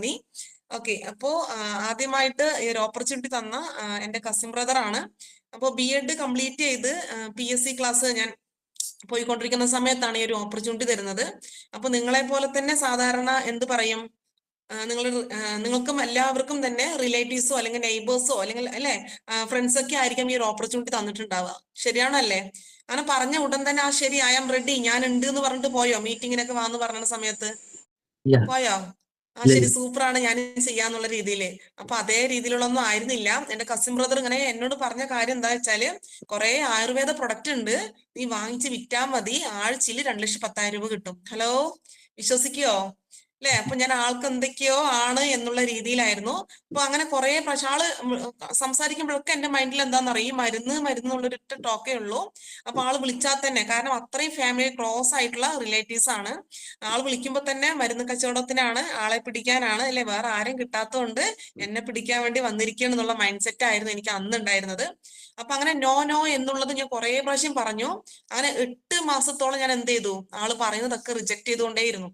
നീ ഓക്കെ. അപ്പോ ആദ്യമായിട്ട് ഈ ഒരു ഓപ്പർച്യൂണിറ്റി തന്ന എന്റെ കസിൻ ബ്രദർ ആണ്. അപ്പോൾ ബി.എഡ് കംപ്ലീറ്റ് ചെയ്ത് PSC ക്ലാസ് ഞാൻ പോയിക്കൊണ്ടിരിക്കുന്ന സമയത്താണ് ഈ ഒരു ഓപ്പർച്യൂണിറ്റി തരുന്നത്. അപ്പൊ നിങ്ങളെ പോലെ തന്നെ സാധാരണ എന്ത് പറയും, നിങ്ങൾക്കും എല്ലാവർക്കും തന്നെ റിലേറ്റീവ്സോ അല്ലെങ്കിൽ നെയ്ബേഴ്സോ അല്ലെങ്കിൽ അല്ലെ ഫ്രണ്ട്സ് ഒക്കെ ആയിരിക്കും ഈ ഒരു ഓപ്പർച്യൂണിറ്റി തന്നിട്ടുണ്ടാവുക. ശരിയാണോ അല്ലേ? അങ്ങനെ പറഞ്ഞ ഉടൻ തന്നെ ശരി, ഐ ആം റെഡി, ഞാൻ ഉണ്ട് എന്ന് പറഞ്ഞിട്ട് പോയോ മീറ്റിങ്ങിനൊക്കെ വാന്ന് പറഞ്ഞ സമയത്ത്? പോയോ? ശരി, സൂപ്പറാണ്, ഞാൻ ചെയ്യാന്നുള്ള രീതിയില്. അപ്പൊ അതേ രീതിയിലുള്ളൊന്നും ആയിരുന്നില്ല. എന്റെ കസിൻ ബ്രദർ ഇങ്ങനെ എന്നോട് പറഞ്ഞ കാര്യം എന്താ വെച്ചാല്, കുറെ ആയുർവേദ പ്രൊഡക്റ്റ് ഉണ്ട്, നീ വാങ്ങിച്ച് വിറ്റാ മതി, ആഴ്ചയിൽ 2,10,000 രൂപ കിട്ടും. ഹലോ, വിശ്വസിക്കോ? അല്ലെ? അപ്പൊ ഞാൻ ആൾക്ക് എന്തൊക്കെയോ ആണ് എന്നുള്ള രീതിയിലായിരുന്നു. അപ്പൊ അങ്ങനെ കുറെ പ്രാവശ്യം ആള് സംസാരിക്കുമ്പോഴൊക്കെ എന്റെ മൈൻഡിൽ എന്താണെന്നറിയും, ഈ മരുന്ന് എന്നുള്ളൊരു ടോക്കേ ഉള്ളൂ. അപ്പൊ ആള് വിളിച്ചാൽ തന്നെ, കാരണം അത്രയും ഫാമിലി ക്ലോസ് ആയിട്ടുള്ള റിലേറ്റീവ്സ് ആണ്, ആള് വിളിക്കുമ്പോ തന്നെ മരുന്ന് കച്ചവടത്തിനാണ്, ആളെ പിടിക്കാനാണ്, അല്ലെ വേറെ ആരും കിട്ടാത്തതുകൊണ്ട് എന്നെ പിടിക്കാൻ വേണ്ടി വന്നിരിക്കണം എന്നുള്ള മൈൻഡ് സെറ്റ് ആയിരുന്നു എനിക്ക് അന്ന് ഉണ്ടായിരുന്നത്. അപ്പൊ അങ്ങനെ നോ നോ എന്നുള്ളത് ഞാൻ കുറെ പ്രാവശ്യം പറഞ്ഞു. അങ്ങനെ 8 മാസത്തോളം ഞാൻ എന്ത് ചെയ്തു, ആള് പറയുന്നതൊക്കെ റിജക്ട് ചെയ്തുകൊണ്ടേയിരുന്നു.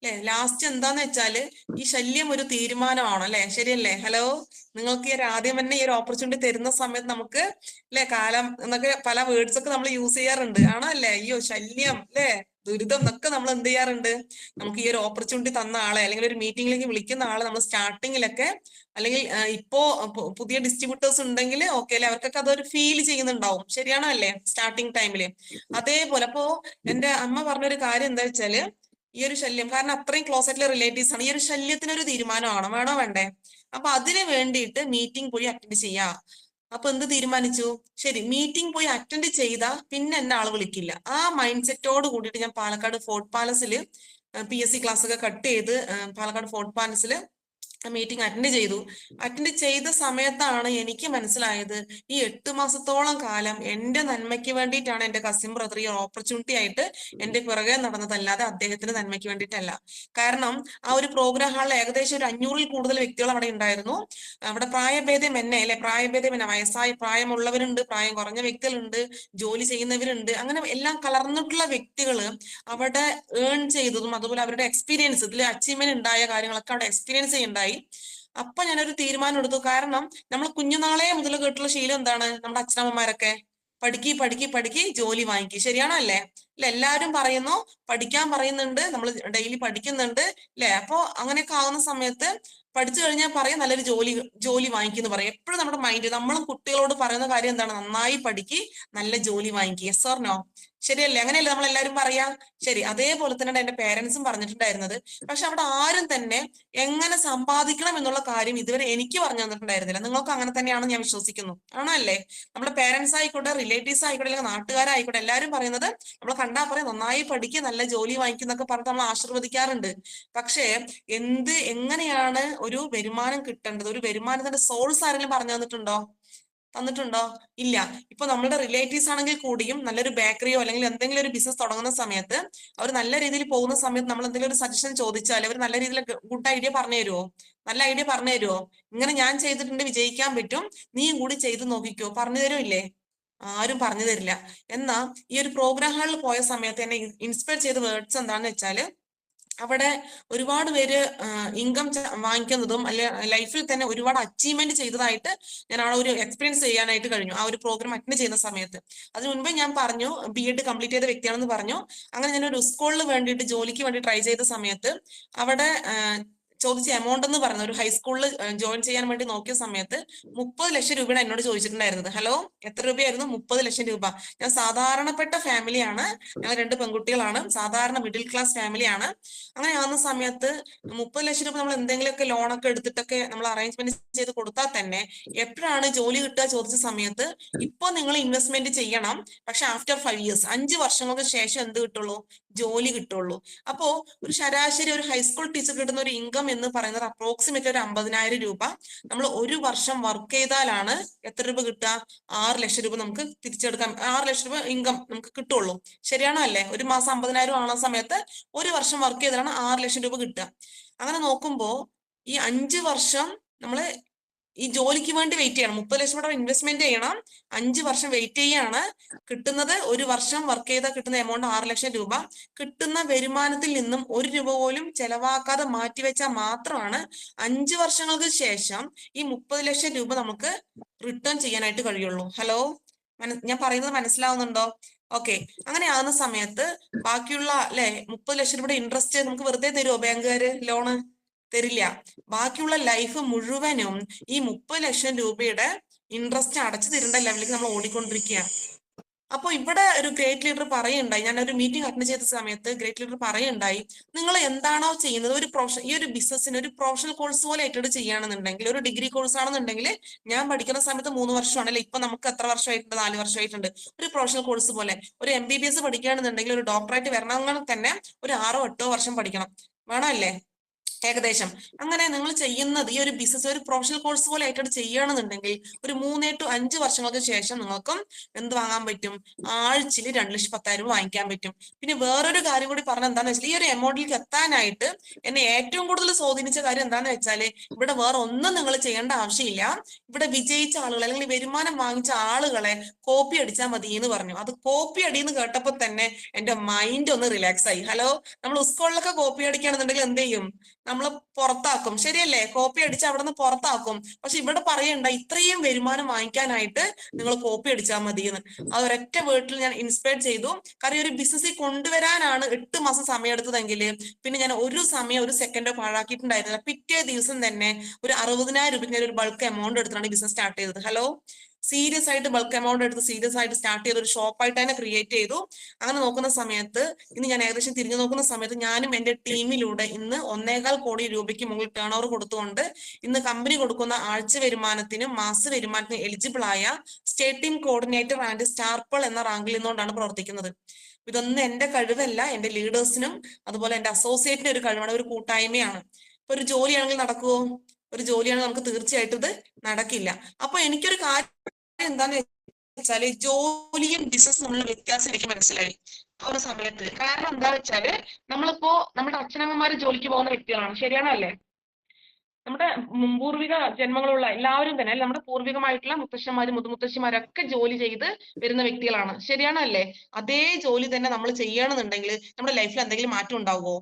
അല്ലെ, ലാസ്റ്റ് എന്താന്ന് വെച്ചാല് ഈ ശല്യം ഒരു തീരുമാനമാണ്. അല്ലെ, ശരിയല്ലേ? ഹലോ, നിങ്ങൾക്ക് ഈ ഒരു ആദ്യം തന്നെ ഈ ഒരു ഓപ്പർച്യൂണിറ്റി തരുന്ന സമയത്ത് നമുക്ക് അല്ലെ കാലം എന്നൊക്കെ പല വേർഡ്സ് ഒക്കെ നമ്മൾ യൂസ് ചെയ്യാറുണ്ട്, ആണോ അല്ലെ? അയ്യോ ശല്യം, അല്ലെ, ദുരിതം എന്നൊക്കെ നമ്മൾ എന്ത് ചെയ്യാറുണ്ട്. നമുക്ക് ഈ ഒരു ഓപ്പർച്യൂണിറ്റി തന്ന ആളെ അല്ലെങ്കിൽ ഒരു മീറ്റിംഗിലേക്ക് വിളിക്കുന്ന ആളെ നമ്മൾ സ്റ്റാർട്ടിങ്ങിലൊക്കെ അല്ലെങ്കിൽ ഇപ്പോ പുതിയ ഡിസ്ട്രിബ്യൂട്ടേഴ്സ് ഉണ്ടെങ്കിൽ ഓക്കെ അല്ലെ, അവർക്കൊക്കെ അതൊരു ഫീൽ ചെയ്യുന്നുണ്ടാവും. ശരിയാണോ അല്ലേ? സ്റ്റാർട്ടിങ് ടൈമില് അതേപോലെ. അപ്പോ എന്റെ അമ്മ പറഞ്ഞൊരു കാര്യം എന്താ വെച്ചാല്, ഈ ഒരു ശല്യം, കാരണം അത്രയും ക്ലോസ് ആയിട്ടുള്ള റിലേറ്റീവ്സ് ആണ്, ഈ ഒരു ശല്യത്തിനൊരു തീരുമാനമാണോ, വേണോ വേണ്ടേ? അപ്പൊ അതിന് വേണ്ടിയിട്ട് മീറ്റിംഗ് പോയി അറ്റൻഡ് ചെയ്യാ. അപ്പൊ എന്ത് തീരുമാനിച്ചു, ശരി മീറ്റിംഗ് പോയി അറ്റൻഡ് ചെയ്താ പിന്നെ എന്നെ ആള് വിളിക്കില്ല. ആ മൈൻഡ് സെറ്റോട് കൂടിയിട്ട് ഞാൻ പാലക്കാട് ഫോർട്ട് പാലസില് PSC ക്ലാസ് ഒക്കെ കട്ട് ചെയ്ത് പാലക്കാട് ഫോർട്ട് പാലസില് മീറ്റിംഗ് അറ്റൻഡ് ചെയ്തു. അറ്റൻഡ് ചെയ്ത സമയത്താണ് എനിക്ക് മനസ്സിലായത്, ഈ 8 മാസത്തോളം കാലം എന്റെ നന്മയ്ക്ക് വേണ്ടിയിട്ടാണ് എന്റെ കസിൻ ബ്രദർ ഈ ഓപ്പർച്യൂണിറ്റി ആയിട്ട് എന്റെ പിറകെ നടന്നതല്ലാതെ അദ്ദേഹത്തിന്റെ നന്മയ്ക്ക് വേണ്ടിയിട്ടല്ല. കാരണം ആ ഒരു പ്രോഗ്രാം ഹാളിൽ ഏകദേശം ഒരു 500-ൽ കൂടുതൽ വ്യക്തികൾ അവിടെ ഉണ്ടായിരുന്നു. അവിടെ പ്രായഭേദം എന്നെ അല്ലെ, പ്രായഭേദം എന്നെ, വയസ്സായ പ്രായമുള്ളവരുണ്ട്, പ്രായം കുറഞ്ഞ വ്യക്തികളുണ്ട്, ജോലി ചെയ്യുന്നവരുണ്ട്, അങ്ങനെ എല്ലാം കലർന്നിട്ടുള്ള വ്യക്തികള് അവിടെ ഏൺ ചെയ്തതും അതുപോലെ അവരുടെ എക്സ്പീരിയൻസ്, ഇതിൽ അച്ചീവ്മെന്റ് ഉണ്ടായ കാര്യങ്ങളൊക്കെ അവിടെ എക്സ്പീരിയൻസ് ചെയ്യുണ്ടായി. അപ്പൊ ഞാനൊരു തീരുമാനം എടുത്തു. കാരണം നമ്മൾ കുഞ്ഞുനാളെ മുതൽ കേട്ടുള്ള ശീലം എന്താണ്, നമ്മുടെ അച്ഛനമ്മമാരൊക്കെ പഠിക്ക് പഠിക്ക് പഠിക്ക്, ജോലി വാങ്ങിക്ക്. ശരിയാണോ അല്ലേ? അല്ലെ, എല്ലാവരും പറയുന്നു, പഠിക്കാൻ പറയുന്നുണ്ട്, നമ്മൾ ഡെയിലി പഠിക്കുന്നുണ്ട് അല്ലെ. അപ്പൊ അങ്ങനെയൊക്കെ ആവുന്ന സമയത്ത് പഠിച്ചു കഴിഞ്ഞാൽ പറയാം നല്ലൊരു ജോലി വാങ്ങിക്കുന്നു പറയും. എപ്പോഴും നമ്മുടെ മൈൻഡ്, നമ്മളും കുട്ടികളോട് പറയുന്ന കാര്യം എന്താണ്, നന്നായി പഠിക്ക്, നല്ല ജോലി വാങ്ങിക്കുക. Yes or no? ശരിയല്ലേ? അങ്ങനെയല്ലേ നമ്മൾ എല്ലാവരും പറയാ? ശരി, അതേപോലെ തന്നെയാണ് എന്റെ പേരൻസും പറഞ്ഞിട്ടുണ്ടായിരുന്നത്. പക്ഷെ അവിടെ ആരും തന്നെ എങ്ങനെ സമ്പാദിക്കണം എന്നുള്ള കാര്യം ഇതുവരെ എനിക്ക് പറഞ്ഞു തന്നിട്ടുണ്ടായിരുന്നില്ല. നിങ്ങൾക്ക് അങ്ങനെ തന്നെയാണെന്ന് ഞാൻ വിശ്വസിക്കുന്നു, ആണോ അല്ലേ? നമ്മുടെ പേരൻസ് ആയിക്കോട്ടെ, റിലേറ്റീവ്സ് ആയിക്കോട്ടെ, അല്ലെങ്കിൽ നാട്ടുകാരായിക്കോട്ടെ, എല്ലാവരും പറയുന്നത് നമ്മൾ കണ്ടാ പറയും നന്നായി പഠിക്കുക, നല്ല ജോലി വാങ്ങിക്കുന്നൊക്കെ പറഞ്ഞിട്ട് നമ്മൾ ആശീർവദിക്കാറുണ്ട്. പക്ഷേ എങ്ങനെയാണ് ഒരു വരുമാനം കിട്ടേണ്ടത്, ഒരു വരുമാനത്തിന്റെ സോഴ്സ് ആരെങ്കിലും പറഞ്ഞു തന്നിട്ടുണ്ടോ? ഇല്ല. ഇപ്പൊ നമ്മുടെ റിലേറ്റീവ്സ് ആണെങ്കിൽ കൂടിയും നല്ലൊരു ബേക്കറിയോ അല്ലെങ്കിൽ എന്തെങ്കിലും ഒരു ബിസിനസ് തുടങ്ങുന്ന സമയത്ത് അവർ നല്ല രീതിയിൽ പോകുന്ന സമയത്ത് നമ്മൾ എന്തെങ്കിലും ഒരു സജഷൻ ചോദിച്ചാൽ അവർ നല്ല രീതിയിൽ ഗുഡ് ഐഡിയ പറഞ്ഞു തരുമോ? നല്ല ഐഡിയ പറഞ്ഞു തരുമോ? ഇങ്ങനെ ഞാൻ ചെയ്തിട്ടുണ്ട്, വിജയിക്കാൻ പറ്റും, നീയും കൂടി ചെയ്ത് നോക്കിക്കോ, പറഞ്ഞു തരുമില്ലേ? ആരും പറഞ്ഞു തരില്ല. എന്നാ ഈ ഒരു പ്രോഗ്രാം ഹാളിൽ പോയ സമയത്ത് എന്നെ ഇൻസ്പയർ ചെയ്ത വേർഡ്സ് എന്താണെന്ന് വെച്ചാല്, അവിടെ ഒരുപാട് പേര് ഇൻകം വാങ്ങിക്കുന്നതും അല്ലെ ലൈഫിൽ തന്നെ ഒരുപാട് അച്ചീവ്മെന്റ് ചെയ്തതായിട്ട് ഞാൻ ആ ഒരു എക്സ്പീരിയൻസ് ചെയ്യാനായിട്ട് കഴിഞ്ഞു ആ ഒരു പ്രോഗ്രാം അറ്റൻഡ് ചെയ്യുന്ന സമയത്ത്. അതിനു മുൻപേ ഞാൻ പറഞ്ഞു B.Ed കംപ്ലീറ്റ് ചെയ്ത വ്യക്തിയാണെന്ന് പറഞ്ഞു. അങ്ങനെ ഞാൻ ഒരു സ്കൂളിൽ വേണ്ടിയിട്ട് ജോലിക്ക് വേണ്ടി ട്രൈ ചെയ്ത സമയത്ത് അവിടെ ചോദിച്ച എമൗണ്ട് എന്ന് പറയുന്നത്, ഒരു ഹൈസ്കൂളിൽ ജോയിൻ ചെയ്യാൻ വേണ്ടി നോക്കിയ സമയത്ത് 30 ലക്ഷം രൂപയാണ് എന്നോട് ചോദിച്ചിട്ടുണ്ടായിരുന്നത്. ഹലോ, എത്ര രൂപയായിരുന്നു? 30 ലക്ഷം രൂപ. ഞാൻ സാധാരണപ്പെട്ട ഫാമിലിയാണ്, ഞങ്ങൾ 2 പെൺകുട്ടികളാണ്, സാധാരണ മിഡിൽ ക്ലാസ് ഫാമിലിയാണ്. അങ്ങനെ ആവുന്ന സമയത്ത് 30 ലക്ഷം രൂപ നമ്മൾ എന്തെങ്കിലുമൊക്കെ ലോണൊക്കെ എടുത്തിട്ടൊക്കെ നമ്മൾ അറേഞ്ച്മെന്റ് ചെയ്ത് കൊടുത്താൽ തന്നെ എപ്പോഴാണ് ജോലി കിട്ടുക ചോദിച്ച സമയത്ത്, ഇപ്പൊ നിങ്ങൾ ഇൻവെസ്റ്റ്മെന്റ് ചെയ്യണം, പക്ഷെ ആഫ്റ്റർ 5 ഇയേഴ്സ്, 5 വർഷങ്ങൾക്ക് ശേഷം എന്ത് കിട്ടുള്ളൂ? ജോലി കിട്ടുള്ളൂ. അപ്പോ ഒരു ശരാശരി ഒരു ഹൈസ്കൂൾ ടീച്ചർ കിട്ടുന്ന ഒരു ഇൻകം എന്ന് പറയുന്നത് അപ്രോക്സിമേറ്റ്ലി ഒരു 50,000 രൂപ. നമ്മൾ ഒരു വർഷം വർക്ക് ചെയ്താലാണ് എത്ര രൂപ കിട്ടുക? 6 ലക്ഷം രൂപ നമുക്ക് തിരിച്ചെടുക്കാം. 6 ലക്ഷം രൂപ ഇൻകം നമുക്ക് കിട്ടുള്ളൂ. ശരിയാണോ അല്ലേ? ഒരു മാസം 50,000 ആവുന്ന സമയത്ത് ഒരു വർഷം വർക്ക് ചെയ്താണ് 6 ലക്ഷം രൂപ കിട്ടുക. അങ്ങനെ നോക്കുമ്പോ ഈ 5 വർഷം നമ്മള് ഈ ജോലിക്ക് വേണ്ടി വെയിറ്റ് ചെയ്യണം. 30 ലക്ഷം രൂപ ഇൻവെസ്റ്റ്മെന്റ് ചെയ്യണം, 5 വർഷം വെയിറ്റ് ചെയ്യാണ്. കിട്ടുന്നത് ഒരു വർഷം വർക്ക് ചെയ്താൽ കിട്ടുന്ന എമൗണ്ട് 6 ലക്ഷം രൂപ. കിട്ടുന്ന വരുമാനത്തിൽ നിന്നും 1 രൂപ പോലും ചെലവാക്കാതെ മാറ്റിവെച്ചാൽ മാത്രമാണ് 5 വർഷങ്ങൾക്ക് ശേഷം ഈ 30 ലക്ഷം രൂപ നമുക്ക് റിട്ടേൺ ചെയ്യാനായിട്ട് കഴിയുള്ളൂ. ഹലോ, ഞാൻ പറയുന്നത് മനസ്സിലാവുന്നുണ്ടോ? ഓക്കെ. അങ്ങനെ ആകുന്ന സമയത്ത് ബാക്കിയുള്ള 30 ലക്ഷം രൂപയുടെ ഇൻട്രസ്റ്റ് നമുക്ക് വെറുതെ തരുമോ ബാങ്കുകാര്? ലോണ് തരില്ല. ബാക്കിയുള്ള ലൈഫ് മുഴുവനും ഈ 30 ലക്ഷം രൂപയുടെ ഇൻട്രസ്റ്റ് അടച്ചു തരേണ്ട ലെവലിലേക്ക് നമ്മൾ ഓടിക്കൊണ്ടിരിക്കുകയാണ്. അപ്പൊ ഇവിടെ ഒരു ഗ്രേറ്റ് ലീഡർ പറയുണ്ടായി, ഞാൻ ഒരു മീറ്റിംഗ് അറ്റൻഡ് ചെയ്ത സമയത്ത് ഗ്രേറ്റ് ലീഡർ പറയുണ്ടായി, നിങ്ങൾ എന്താണോ ചെയ്യുന്നത് ഒരു ഈ ഒരു ബിസിനസ്സിന് ഒരു പ്രൊഫഷണൽ കോഴ്സ് പോലെ ഏറ്റെടുത്ത് ചെയ്യുകയാണെന്നുണ്ടെങ്കിൽ, ഒരു ഡിഗ്രി കോഴ്സ് ആണെന്നുണ്ടെങ്കിൽ, ഞാൻ പഠിക്കുന്ന സമയത്ത് 3 വർഷമാണ് അല്ലെ, ഇപ്പൊ നമുക്ക് എത്ര വർഷമായിട്ടുണ്ട്? 4 വർഷമായിട്ടുണ്ട്. ഒരു പ്രൊഫഷണൽ കോഴ്സ് പോലെ ഒരു MBBS പഠിക്കുകയാണെന്നുണ്ടെങ്കിൽ, ഒരു ഡോക്ടറേറ്റ് വരണമെങ്കിൽ തന്നെ ഒരു 6 8 വർഷം പഠിക്കണം, വേണം അല്ലേ? ഏകദേശം. അങ്ങനെ നിങ്ങൾ ചെയ്യുന്നത് ഈ ഒരു ബിസിനസ് ഒരു പ്രൊഫഷണൽ കോഴ്സ് പോലെ ആയിട്ട് ചെയ്യുകയാണെന്നുണ്ടെങ്കിൽ ഒരു 3 to 5 വർഷങ്ങൾക്ക് ശേഷം നിങ്ങൾക്കും എന്ത് വാങ്ങാൻ പറ്റും? ആഴ്ചയിൽ 2,10,000 വാങ്ങിക്കാൻ പറ്റും. പിന്നെ വേറൊരു കാര്യം കൂടി പറഞ്ഞ എന്താണെന്ന് വെച്ചാൽ, ഈ ഒരു എമൗണ്ടിലേക്ക് എത്താനായിട്ട് എന്നെ ഏറ്റവും കൂടുതൽ സ്വാധീനിച്ച കാര്യം എന്താണെന്ന് വെച്ചാൽ, ഇവിടെ വേറെ ഒന്നും നിങ്ങൾ ചെയ്യേണ്ട ആവശ്യമില്ല. ഇവിടെ വിജയിച്ച ആളുകൾ അല്ലെങ്കിൽ വരുമാനം വാങ്ങിച്ച ആളുകളെ കോപ്പി അടിച്ചാൽ മതി എന്ന് പറഞ്ഞു. അത് കോപ്പി അടിയെന്ന് കേട്ടപ്പോൾ തന്നെ എന്റെ മൈൻഡ് ഒന്ന് റിലാക്സ് ആയി. ഹലോ, നമ്മൾ സ്കൂളിലൊക്കെ കോപ്പി അടിക്കുകയാണെന്നുണ്ടെങ്കിൽ എന്ത് ചെയ്യും? നമ്മൾ പുറത്താക്കും, ശരിയല്ലേ? കോപ്പി അടിച്ച് അവിടെ നിന്ന് പുറത്താക്കും. പക്ഷെ ഇവിടെ പറയണ്ട, ഇത്രയും വരുമാനം വാങ്ങിക്കാനായിട്ട് നിങ്ങൾ കോപ്പി അടിച്ചാൽ മതി എന്ന്. അത് ഒരൊറ്റ വീട്ടിൽ ഞാൻ ഇൻസ്പയർ ചെയ്തു. കാരണം ഒരു ബിസിനസ്സിൽ കൊണ്ടുവരാനാണ് 8 മാസം സമയം എടുത്തതെങ്കിൽ പിന്നെ ഞാൻ ഒരു സമയം ഒരു സെക്കൻഡോ പാഴാക്കിയിട്ടുണ്ടായിരുന്നില്ല. പിറ്റേ ദിവസം തന്നെ ഒരു 60,000 രൂപ ഒരു ബൾക്ക് എമൗണ്ട് എടുത്താണ് ബിസിനസ് സ്റ്റാർട്ട് ചെയ്തത്. ഹലോ, സീരിയസ് ആയിട്ട് ബൾക്ക് എമൗണ്ട് എടുത്ത് സീരിയസ് ആയിട്ട് സ്റ്റാർട്ട് ചെയ്ത ഒരു ഷോപ്പായിട്ട് തന്നെ ക്രിയേറ്റ് ചെയ്തു. അങ്ങനെ നോക്കുന്ന സമയത്ത് ഇന്ന് ഞാൻ ഏകദേശം തിരിഞ്ഞു നോക്കുന്ന സമയത്ത് ഞാനും എന്റെ ടീമിലൂടെ ഇന്ന് 1.25 കോടി രൂപയ്ക്ക് മുകളിൽ ടേൺ ഓവർ കൊടുത്തുകൊണ്ട് ഇന്ന് കമ്പനി കൊടുക്കുന്ന ആഴ്ച വരുമാനത്തിനും മാസ വരുമാനത്തിനും എലിജിബിൾ ആയ സ്റ്റേറ്റ് ടീം കോർഡിനേറ്റർ ആൻഡ് സ്റ്റാർപ്പൾ എന്ന റാങ്കിൽ നിന്നുകൊണ്ടാണ് പ്രവർത്തിക്കുന്നത്. ഇതൊന്നും എന്റെ കഴിവല്ല, എന്റെ ലീഡേഴ്സിനും അതുപോലെ എന്റെ അസോസിയേറ്റിന്റെ ഒരു കഴിവാണ്, ഒരു കൂട്ടായ്മയാണ്. ഇപ്പൊ ഒരു ജോലിയാണെങ്കിൽ നടക്കുമോ? ഒരു ജോലിയാണെങ്കിൽ നമുക്ക് തീർച്ചയായിട്ടും ഇത് നടക്കില്ല. അപ്പൊ എനിക്കൊരു കാര്യം എന്താന്ന് വെച്ചാല്, ജോലിയും ബിസിനസ്സും തമ്മിലുള്ള വ്യത്യാസം എനിക്ക് മനസ്സിലായി ഒരു സമയത്ത്. കാരണം എന്താ വെച്ചാല്, നമ്മളിപ്പോ നമ്മുടെ അച്ഛനമ്മമാര് ജോലിക്ക് പോകുന്ന വ്യക്തികളാണ്, ശരിയാണോ അല്ലേ? നമ്മുടെ പൂർവിക ജന്മങ്ങളുള്ള എല്ലാവരും തന്നെ, നമ്മുടെ പൂർവികമായിട്ടുള്ള മുത്തശ്ശന്മാരും മുതുമുത്തശ്ശിമാരൊക്കെ ജോലി ചെയ്ത് വരുന്ന വ്യക്തികളാണ്, ശരിയാണോ അല്ലേ? അതേ ജോലി തന്നെ നമ്മൾ ചെയ്യണമെന്നുണ്ടെങ്കിൽ നമ്മുടെ ലൈഫിൽ എന്തെങ്കിലും മാറ്റം ഉണ്ടാവുമോ?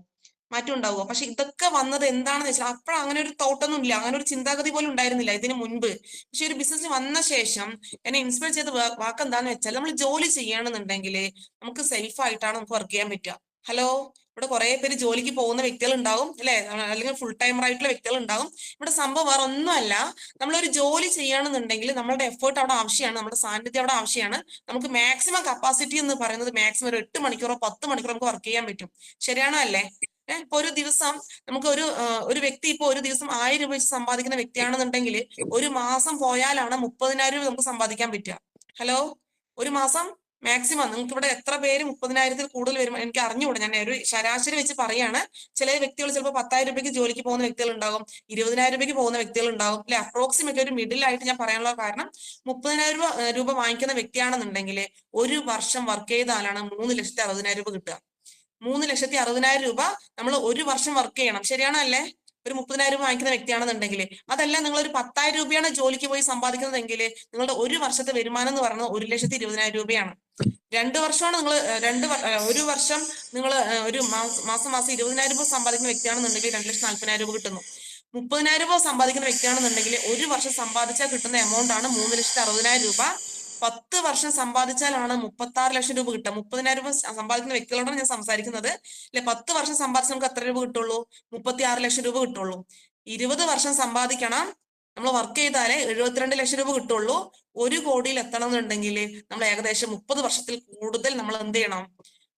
മാറ്റം ഉണ്ടാവുമോ? പക്ഷെ ഇതൊക്കെ വന്നത് എന്താണെന്ന് വെച്ചാൽ, അപ്പോഴും അങ്ങനെ ഒരു തോട്ടൊന്നും ഇല്ല, അങ്ങനെ ഒരു ചിന്താഗതി പോലും ഉണ്ടായിരുന്നില്ല ഇതിനു മുൻപ്. പക്ഷെ ഒരു ബിസിനസ് വന്ന ശേഷം എന്നെ ഇൻസ്പയർ ചെയ്ത വാക്ക് എന്താന്ന് വെച്ചാൽ, നമ്മൾ ജോലി ചെയ്യണമെന്നുണ്ടെങ്കിൽ നമുക്ക് സെൽഫ് ആയിട്ടാണ് നമുക്ക് വർക്ക് ചെയ്യാൻ പറ്റുക. ഹലോ, ഇവിടെ കുറെ പേര് ജോലിക്ക് പോകുന്ന വ്യക്തികൾ ഉണ്ടാവും അല്ലെ, അല്ലെങ്കിൽ ഫുൾ ടൈമർ ആയിട്ടുള്ള വ്യക്തികൾ ഉണ്ടാവും. ഇവിടെ സംഭവം വേറെ ഒന്നുമല്ല, നമ്മളൊരു ജോലി ചെയ്യണമെന്നുണ്ടെങ്കിൽ നമ്മളുടെ എഫേർട്ട് അവിടെ ആവശ്യമാണ്, നമ്മുടെ സാന്നിധ്യം അവിടെ ആവശ്യമാണ്. നമുക്ക് മാക്സിമം കപ്പാസിറ്റി എന്ന് പറയുന്നത് മാക്സിമം ഒരു 8 മണിക്കൂറോ 10 മണിക്കൂറോ നമുക്ക് വർക്ക് ചെയ്യാൻ പറ്റും, ശരിയാണോ അല്ലേ? ഇപ്പൊ ഒരു ദിവസം നമുക്ക് ഒരു വ്യക്തി ഇപ്പൊ ഒരു ദിവസം 1000 രൂപ വെച്ച് സമ്പാദിക്കുന്ന വ്യക്തിയാണെന്നുണ്ടെങ്കിൽ ഒരു മാസം പോയാലാണ് 30,000 രൂപ നമുക്ക് സമ്പാദിക്കാൻ പറ്റുക. ഹലോ, ഒരു മാസം മാക്സിമം നിങ്ങൾക്ക് ഇവിടെ എത്ര പേര് 30,000-ൽ കൂടുതൽ വരും എനിക്ക് അറിഞ്ഞുകൂടാ, ഞാൻ ഒരു ശരാശരി വെച്ച് പറയാണ്. ചില വ്യക്തികൾ ചിലപ്പോൾ 10,000 രൂപയ്ക്ക് ജോലിക്ക് പോകുന്ന വ്യക്തികൾ ഉണ്ടാകും, 20,000 രൂപയ്ക്ക് പോകുന്ന വ്യക്തികൾ ഉണ്ടാകും അല്ലെ. അപ്രോക്സിമേറ്റ് ഒരു മിഡിൽ ആയിട്ട് ഞാൻ പറയാനുള്ള കാരണം, 30,000 രൂപ വാങ്ങിക്കുന്ന വ്യക്തിയാണെന്നുണ്ടെങ്കിൽ ഒരു വർഷം വർക്ക് ചെയ്താലാണ് 3,60,000 രൂപ കിട്ടുക. 3,60,000 രൂപ നമ്മൾ ഒരു വർഷം വർക്ക് ചെയ്യണം, ശരിയാണോ അല്ലേ? ഒരു 30,000 രൂപ വാങ്ങിക്കുന്ന വ്യക്തിയാണെന്നുണ്ടെങ്കിൽ. അതല്ല നിങ്ങൾ ഒരു 10,000 രൂപയാണ് ജോലിക്ക് പോയി സമ്പാദിക്കുന്നതെങ്കിൽ നിങ്ങളുടെ ഒരു വർഷത്തെ വരുമാനം എന്ന് പറയുന്നത് 1,20,000 രൂപയാണ്. 2 വർഷമാണ് നിങ്ങൾ ഒരു വർഷം നിങ്ങൾ ഒരു മാസം 20,000 രൂപ സമ്പാദിക്കുന്ന വ്യക്തിയാണെന്നുണ്ടെങ്കിൽ 2,40,000 രൂപ കിട്ടുന്നു. 30,000 രൂപ സമ്പാദിക്കുന്ന വ്യക്തിയാണെന്നുണ്ടെങ്കിൽ ഒരു വർഷം സമ്പാദിച്ചാൽ കിട്ടുന്ന എമൗണ്ട് ആണ് 3,60,000 രൂപ. 10 വർഷം സമ്പാദിച്ചാലാണ് 36 ലക്ഷം രൂപ കിട്ടുക. 30,000 രൂപ സമ്പാദിക്കുന്ന വ്യക്തികളോടാണ് ഞാൻ സംസാരിക്കുന്നത് അല്ലെ. 10 വർഷം സമ്പാദിച്ചാൽ നമുക്ക് എത്ര രൂപ കിട്ടുള്ളൂ? 36 ലക്ഷം രൂപ കിട്ടുള്ളൂ. 20 വർഷം സമ്പാദിക്കണം, നമ്മൾ വർക്ക് ചെയ്താലേ 72 ലക്ഷം രൂപ കിട്ടുള്ളൂ. 1 കോടിയിൽ എത്തണം എന്നുണ്ടെങ്കിൽ നമ്മൾ ഏകദേശം 30 വർഷത്തിൽ കൂടുതൽ നമ്മൾ എന്ത് ചെയ്യണം?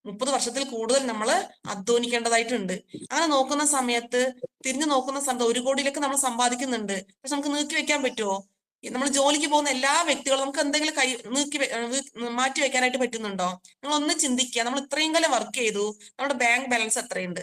30 വർഷത്തിൽ കൂടുതൽ നമ്മൾ അധ്വാനിക്കേണ്ടതായിട്ടുണ്ട്. അങ്ങനെ നോക്കുന്ന സമയത്ത്, തിരിഞ്ഞു നോക്കുന്ന സമയത്ത് 1 കോടിയിലൊക്കെ നമ്മൾ സമ്പാദിക്കുന്നുണ്ട്. പക്ഷെ നമുക്ക് നീക്കി വെക്കാൻ പറ്റുമോ? നമ്മൾ ജോലിക്ക് പോകുന്ന എല്ലാ വ്യക്തികളും നമുക്ക് എന്തെങ്കിലും മാറ്റി വെക്കാനായിട്ട് പറ്റുന്നുണ്ടോ? നിങ്ങൾ ഒന്ന് ചിന്തിക്കുക. നമ്മൾ ഇത്രയും കാലം വർക്ക് ചെയ്തു, നമ്മുടെ ബാങ്ക് ബാലൻസ് എത്രയുണ്ട്?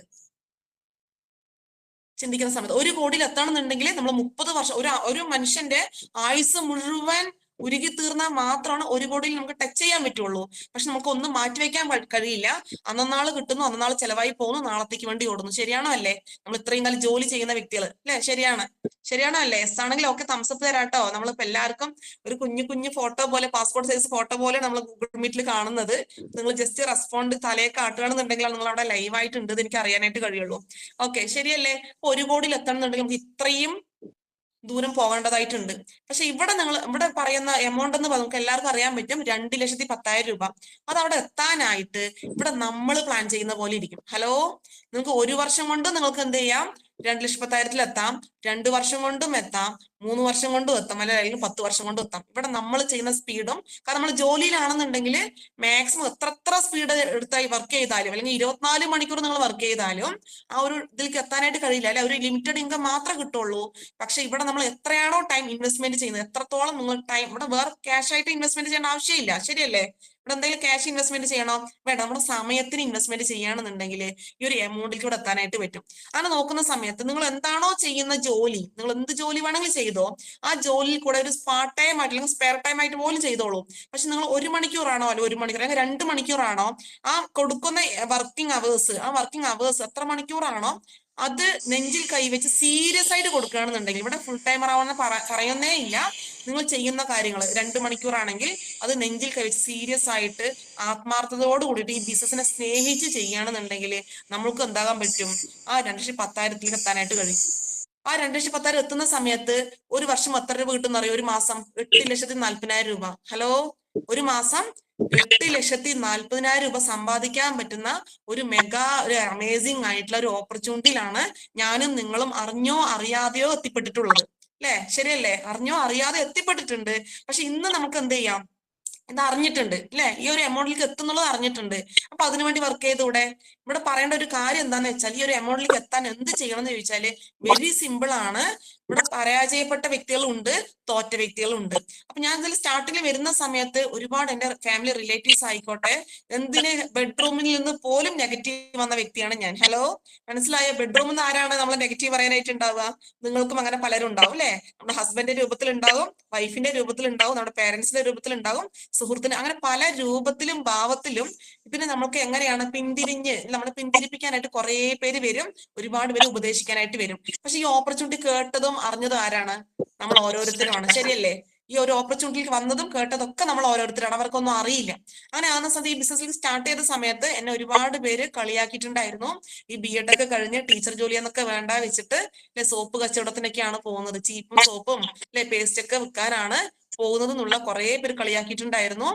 ചിന്തിക്കുന്ന സമയത്ത് 1 കോടിയിൽ എത്തണമെന്നുണ്ടെങ്കിൽ നമ്മൾ 30 വർഷം, ഒരു മനുഷ്യന്റെ ആയുസ് മുഴുവൻ ഉരുകി തീർന്നാൽ മാത്രമാണ് 1 കോടിയിൽ നമുക്ക് ടച്ച് ചെയ്യാൻ പറ്റുള്ളൂ. പക്ഷെ നമുക്ക് ഒന്നും മാറ്റിവെക്കാൻ കഴിയില്ല. അന്നന്നാള് കിട്ടുന്നു, അന്നന്നാള് ചെലവായി പോകുന്നു, നാളത്തേക്ക് വേണ്ടി ഓടുന്നു, ശരിയാണോ അല്ലേ? നമ്മൾ ഇത്രയും കാലം ജോലി ചെയ്യുന്ന വ്യക്തികൾ അല്ലെ, ശരിയാണ്. ശരിയാണോ അല്ലേ? എസ് ആണെങ്കിൽ ഓക്കെ തംസപ്പ് തരാട്ടോ. നമ്മളിപ്പോ എല്ലാവർക്കും ഒരു കുഞ്ഞു കുഞ്ഞു ഫോട്ടോ പോലെ, പാസ്പോർട്ട് സൈസ് ഫോട്ടോ പോലെ നമ്മൾ ഗൂഗിൾ മീറ്റിൽ കാണുന്നത്. നിങ്ങൾ ജസ്റ്റ് റെസ്പോണ്ട് തലയെ കാട്ടുകയാണെന്നുണ്ടെങ്കിൽ നിങ്ങൾ അവിടെ ലൈവ് ആയിട്ട് ഉണ്ട് എനിക്ക് അറിയാനായിട്ട് കഴിയുള്ളൂ. ഓക്കെ ശരിയല്ലേ? 1 കോടിയിൽ എത്തണമെന്നുണ്ടെങ്കിൽ നമുക്ക് ഇത്രയും ദൂരം പോകേണ്ടതായിട്ടുണ്ട്. പക്ഷെ ഇവിടെ പറയുന്ന എമൗണ്ട് എന്ന് നമുക്ക് എല്ലാവർക്കും അറിയാൻ പറ്റും, 2,10,000 രൂപ. അത് അവിടെ എത്താനായിട്ട് ഇവിടെ നമ്മൾ പ്ലാൻ ചെയ്യുന്ന പോലെ ഇരിക്കും. ഹലോ, നിങ്ങൾക്ക് 1 വർഷം കൊണ്ട് നിങ്ങൾക്ക് എന്ത് ചെയ്യാം? 2,10,000 എത്താം. 2 വർഷം കൊണ്ടും എത്താം, 3 വർഷം കൊണ്ടും എത്താം, അല്ലെങ്കിൽ 10 വർഷം കൊണ്ടും എത്താം. ഇവിടെ നമ്മൾ ചെയ്യുന്ന സ്പീഡും, കാരണം നമ്മൾ ജോലിയിലാണെന്നുണ്ടെങ്കിൽ മാക്സിമം എത്ര സ്പീഡ് എടുത്തായി വർക്ക് ചെയ്താലും, അല്ലെങ്കിൽ 24 മണിക്കൂർ നിങ്ങൾ വർക്ക് ചെയ്താലും ആ ഒരു ഇതിലേക്ക് എത്താനായിട്ട് കഴിയില്ല, അല്ലെ? ഒരു ലിമിറ്റഡ് ഇൻകം മാത്രമേ കിട്ടുള്ളൂ. പക്ഷെ ഇവിടെ നമ്മൾ എത്രയാണോ ടൈം ഇൻവെസ്റ്റ്മെന്റ് ചെയ്യുന്നത്, എത്രത്തോളം നിങ്ങൾ ടൈം, ഇവിടെ വേറെ ക്യാഷ് ആയിട്ട് ഇൻവെസ്റ്റ്മെന്റ് ചെയ്യേണ്ട ആവശ്യമില്ല. ശരിയല്ലേ? ഇവിടെ എന്തെങ്കിലും ക്യാഷ് ഇൻവെസ്റ്റ്മെന്റ് ചെയ്യണോ? വേണ്ട. നമ്മുടെ സമയത്തിന് ഇൻവെസ്റ്റ്മെന്റ് ചെയ്യുകയാണെന്നുണ്ടെങ്കിൽ ഈ ഒരു എമൗണ്ടിലേക്ക് ഇവിടെ എത്താനായിട്ട് പറ്റും. അങ്ങനെ നോക്കുന്ന സമയത്ത് നിങ്ങൾ എന്താണോ ചെയ്യുന്ന ജോലി, നിങ്ങൾ എന്ത് ജോലി വേണമെങ്കിലും ചെയ്തോ, ആ ജോലിയിൽ കൂടെ ഒരു പാർട്ട് ടൈം ആയിട്ട് അല്ലെങ്കിൽ സ്പെയർ ടൈം ആയിട്ട് പോലും ചെയ്തോളൂ. പക്ഷെ നിങ്ങൾ 1 മണിക്കൂറാണോ, അല്ല 1 മണിക്കൂർ അല്ലെങ്കിൽ 2 മണിക്കൂറാണോ ആ കൊടുക്കുന്ന വർക്കിംഗ് അവേഴ്സ്, ആ വർക്കിംഗ് അവേഴ്സ് എത്ര മണിക്കൂറാണോ അത് നെഞ്ചിൽ കൈവച്ച് സീരിയസ് ആയിട്ട് കൊടുക്കുകയാണെന്നുണ്ടെങ്കിൽ, ഇവിടെ ഫുൾ ടൈമർ ആവുന്ന പറയുന്നേ ഇല്ല, നിങ്ങൾ ചെയ്യുന്ന കാര്യങ്ങൾ 2 മണിക്കൂറാണെങ്കിൽ അത് നെഞ്ചിൽ കൈവച്ച് സീരിയസ് ആയിട്ട് ആത്മാർത്ഥതയോട് കൂടിയിട്ട് ഈ ബിസിനസിനെ സ്നേഹിച്ച് ചെയ്യുകയാണെന്നുണ്ടെങ്കിൽ നമ്മൾക്ക് എന്താകാൻ പറ്റും? ആ 2,10,000 എത്താനായിട്ട് കഴിയും. ആ 2,10,000 എത്തുന്ന സമയത്ത് 1 വർഷം എത്ര രൂപ കിട്ടുന്ന അറിയോ? ഒരു മാസം 8,40,000 രൂപ. ഹലോ, ഒരു മാസം 8,40,000 രൂപ സമ്പാദിക്കാൻ പറ്റുന്ന ഒരു അമേസിംഗ് ആയിട്ടുള്ള ഒരു ഓപ്പർച്യൂണിറ്റിയിലാണ് ഞാനും നിങ്ങളും അറിഞ്ഞോ അറിയാതെയോ എത്തിപ്പെട്ടിട്ടുള്ളത്. അല്ലെ? ശരിയല്ലേ? അറിഞ്ഞോ അറിയാതെ എത്തിപ്പെട്ടിട്ടുണ്ട്. പക്ഷെ ഇന്ന് നമുക്ക് എന്ത് ചെയ്യാം? ഇത് അറിഞ്ഞിട്ടുണ്ട്, അല്ലെ? ഈ ഒരു എമൗണ്ടിലേക്ക് എത്തുന്നുള്ളത് അറിഞ്ഞിട്ടുണ്ട്. അപ്പൊ അതിനുവേണ്ടി വർക്ക് ചെയ്തൂടെ? ഇവിടെ പറയേണ്ട ഒരു കാര്യം എന്താന്ന് വെച്ചാൽ, ഈ ഒരു എമൗണ്ടിലേക്ക് എത്താൻ എന്ത് ചെയ്യണം എന്ന് ചോദിച്ചാല് വെരി സിമ്പിൾ ആണ്. ഇവിടെ പരാജയപ്പെട്ട വ്യക്തികളുണ്ട്, തോറ്റ വ്യക്തികളുണ്ട്. അപ്പൊ ഞാൻ ഇതിൽ സ്റ്റാർട്ടിങ്ങിൽ വരുന്ന സമയത്ത് ഒരുപാട് എന്റെ ഫാമിലി റിലേറ്റീവ്സ് ആയിക്കോട്ടെ, എന്തിന് ബെഡ്റൂമിൽ നിന്ന് പോലും നെഗറ്റീവ് വന്ന വ്യക്തിയാണ് ഞാൻ. ഹലോ, മനസ്സിലായ? ബെഡ്റൂമിൽ നിന്ന് ആരാണ് നമ്മളെ നെഗറ്റീവ് പറയാനായിട്ട് ഉണ്ടാവുക? നിങ്ങൾക്കും അങ്ങനെ പലരും ഉണ്ടാവും, അല്ലെ? നമ്മുടെ ഹസ്ബൻഡിന്റെ രൂപത്തിൽ ഉണ്ടാവും, വൈഫിന്റെ രൂപത്തിൽ ഉണ്ടാവും, നമ്മുടെ പേരൻസിന്റെ രൂപത്തിൽ ഉണ്ടാവും, സുഹൃത്തിന്, അങ്ങനെ പല രൂപത്തിലും ഭാവത്തിലും ഇതിനെ നമുക്ക് എങ്ങനെയാണ് നമ്മൾ പിന്തിരിപ്പിക്കാനായിട്ട് കുറെ പേര് വരും, ഒരുപാട് പേര് ഉപദേശിക്കാനായിട്ട് വരും. പക്ഷെ ഈ ഓപ്പർച്യൂണിറ്റി കേട്ടതും അറിഞ്ഞതും ആരാണ്? നമ്മൾ ഓരോരുത്തരുമാണ്. ശരിയല്ലേ? ഈ ഒരു ഓപ്പർച്യൂണിറ്റിക്ക് വന്നതും കേട്ടതൊക്കെ നമ്മൾ ഓരോരുത്തരാണ്, അവർക്കൊന്നും അറിയില്ല. അങ്ങനെ ആകുന്ന സമയത്ത് ഈ ബിസിനസ്സിൽ സ്റ്റാർട്ട് ചെയ്ത സമയത്ത് എന്നെ ഒരുപാട് പേര് കളിയാക്കിയിട്ടുണ്ടായിരുന്നു. ഈ BEd ഒക്കെ കഴിഞ്ഞ് ടീച്ചർ ജോലി എന്നൊക്കെ വേണ്ട വെച്ചിട്ട് അല്ലെ സോപ്പ് കച്ചവടത്തിനൊക്കെയാണ് പോകുന്നത്, ചീപ്പും സോപ്പും അല്ലെ പേസ്റ്റ് ഒക്കെ വിൽക്കാനാണ് പോകുന്നത് എന്നുള്ള കുറെ പേര് കളിയാക്കിയിട്ടുണ്ടായിരുന്നു.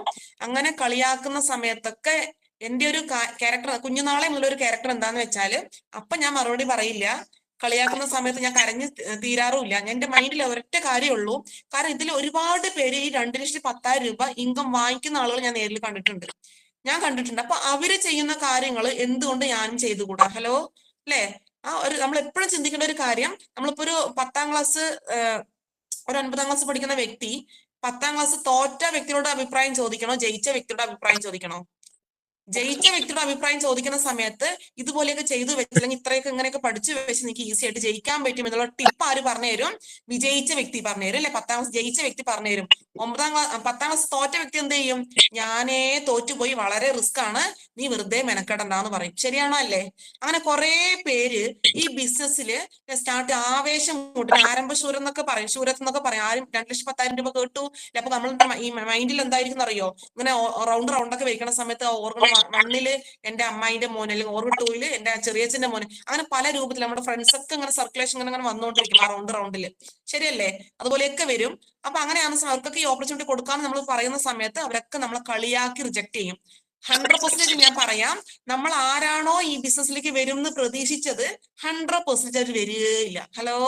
അങ്ങനെ കളിയാക്കുന്ന സമയത്തൊക്കെ എന്റെ ഒരു ക്യാരക്ടർ, കുഞ്ഞുനാളെ മുതൽ ഒരു ക്യാരക്ടർ എന്താന്ന് വെച്ചാല്, അപ്പൊ ഞാൻ മറുപടി പറയില്ല. കളിയാക്കുന്ന സമയത്ത് ഞാൻ കരഞ്ഞ് തീരാറുമില്ല. എന്റെ മൈൻഡിൽ ഒരൊറ്റ കാര്യമുള്ളൂ, കാരണം ഇതിൽ ഒരുപാട് പേര് ഈ 2,10,000 രൂപ ഇൻകം വാങ്ങിക്കുന്ന ആളുകൾ ഞാൻ നേരിൽ കണ്ടിട്ടുണ്ട്. അപ്പൊ അവര് ചെയ്യുന്ന കാര്യങ്ങൾ എന്തുകൊണ്ട് ഞാനും ചെയ്തുകൂടാ? ഹലോ, അല്ലെ? നമ്മൾ എപ്പോഴും ചിന്തിക്കേണ്ട ഒരു കാര്യം, നമ്മളിപ്പോ ഒരു 10ാം ക്ലാസ്, ഒരു 9ാം ക്ലാസ് പഠിക്കുന്ന വ്യക്തി 10ാം ക്ലാസ് തോറ്റ വ്യക്തിയോട് അഭിപ്രായം ചോദിക്കണോ, ജയിച്ച വ്യക്തിയുടെ അഭിപ്രായം ചോദിക്കണോ? ജയിച്ച വ്യക്തിയുടെ അഭിപ്രായം ചോദിക്കുന്ന സമയത്ത് ഇതുപോലെയൊക്കെ ചെയ്തു വെച്ചില്ലെങ്കിൽ ഇത്രയൊക്കെ ഇങ്ങനെയൊക്കെ പഠിച്ചു വെച്ച് നിങ്ങൾക്ക് ഈസി ആയിട്ട് ജയിക്കാൻ പറ്റും എന്നുള്ള ടിപ്പ് ആര് പറഞ്ഞു തരും? വിജയിച്ച വ്യക്തി പറഞ്ഞു തരും, അല്ലെ? 10ാം ക്ലാസ് ജയിച്ച വ്യക്തി പറഞ്ഞു തരും. 10ാം ക്ലാസ് തോറ്റ വ്യക്തി എന്ത് ചെയ്യും? ഞാനേ തോറ്റുപോയി, വളരെ റിസ്ക് ആണ്, നീ വെറുതെ മെനക്കെടണ്ടെന്ന് പറയും. ശരിയാണോ അല്ലേ? അങ്ങനെ കുറെ പേര് ഈ ബിസിനസ്സിൽ സ്റ്റാർട്ട് ആവേശം കൂട്ടി ആരംഭശൂരം എന്നൊക്കെ പറയും, ശൂരത്ത് എന്നൊക്കെ പറയും. ആരും 2,10,000 രൂപ കേട്ടു. അപ്പൊ നമ്മളുടെ ഈ മൈൻഡിൽ എന്തായിരിക്കും അറിയോ? ഇങ്ങനെ റൗണ്ട് ഒക്കെ വയ്ക്കുന്ന സമയത്ത് ഓർഗൺ 1 എന്റെ അമ്മായിന്റെ മോന്, അല്ലെങ്കിൽ ഓർഗൺ 2 എന്റെ ചെറിയച്ഛന്റെ മോന്, അങ്ങനെ പല രൂപത്തിൽ നമ്മുടെ ഫ്രണ്ട്സ് ഒക്കെ ഇങ്ങനെ സർക്കുലേഷൻ ഇങ്ങനെ വന്നുകൊണ്ടിരിക്കും ആ റൗണ്ടില്. ശരിയല്ലേ? അതുപോലെയൊക്കെ വരും. അപ്പൊ അങ്ങനെയാണ് അവർക്കൊക്കെ ഈ ഓപ്പർച്യൂണിറ്റി കൊടുക്കാന്ന് നമ്മൾ പറയുന്ന സമയത്ത് അവരൊക്കെ നമ്മളെ കളിയാക്കി റിജക്ട് ചെയ്യും. 100% ഞാൻ പറയാം, നമ്മൾ ആരാണോ ഈ ബിസിനസ്സിലേക്ക് വരും എന്ന് പ്രതീക്ഷിച്ചത് 100% അവർ വരികയില്ല. ഹലോ,